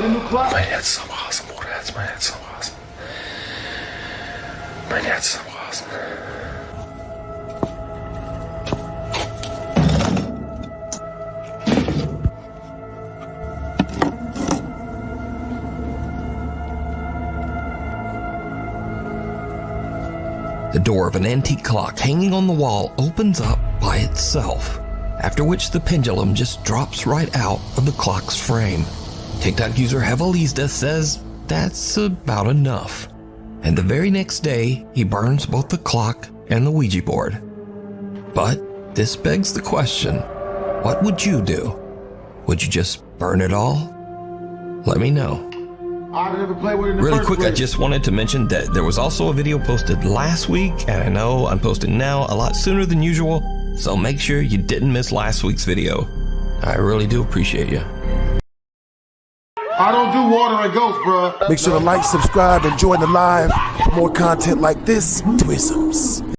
a new clock. Mein Herz ist am Rasen, Bruder. Mein Herz ist am Rasen. Mein Herz ist am Rasen. The door of an antique clock hanging on the wall opens up by itself, after which the pendulum just drops right out of the clock's frame. TikTok user Hevelizda says that's about enough. And the very next day, he burns both the clock and the Ouija board. But this begs the question, what would you do? Would you just burn it all? Let me know. Really quick, I just wanted to mention that there was also a video posted last week, and I know I'm posting now a lot sooner than usual, so make sure you didn't miss last week's video. I really do appreciate you. I don't do water and ghosts, bro. Make sure to like, subscribe, and join the live for more content like this. Twisms.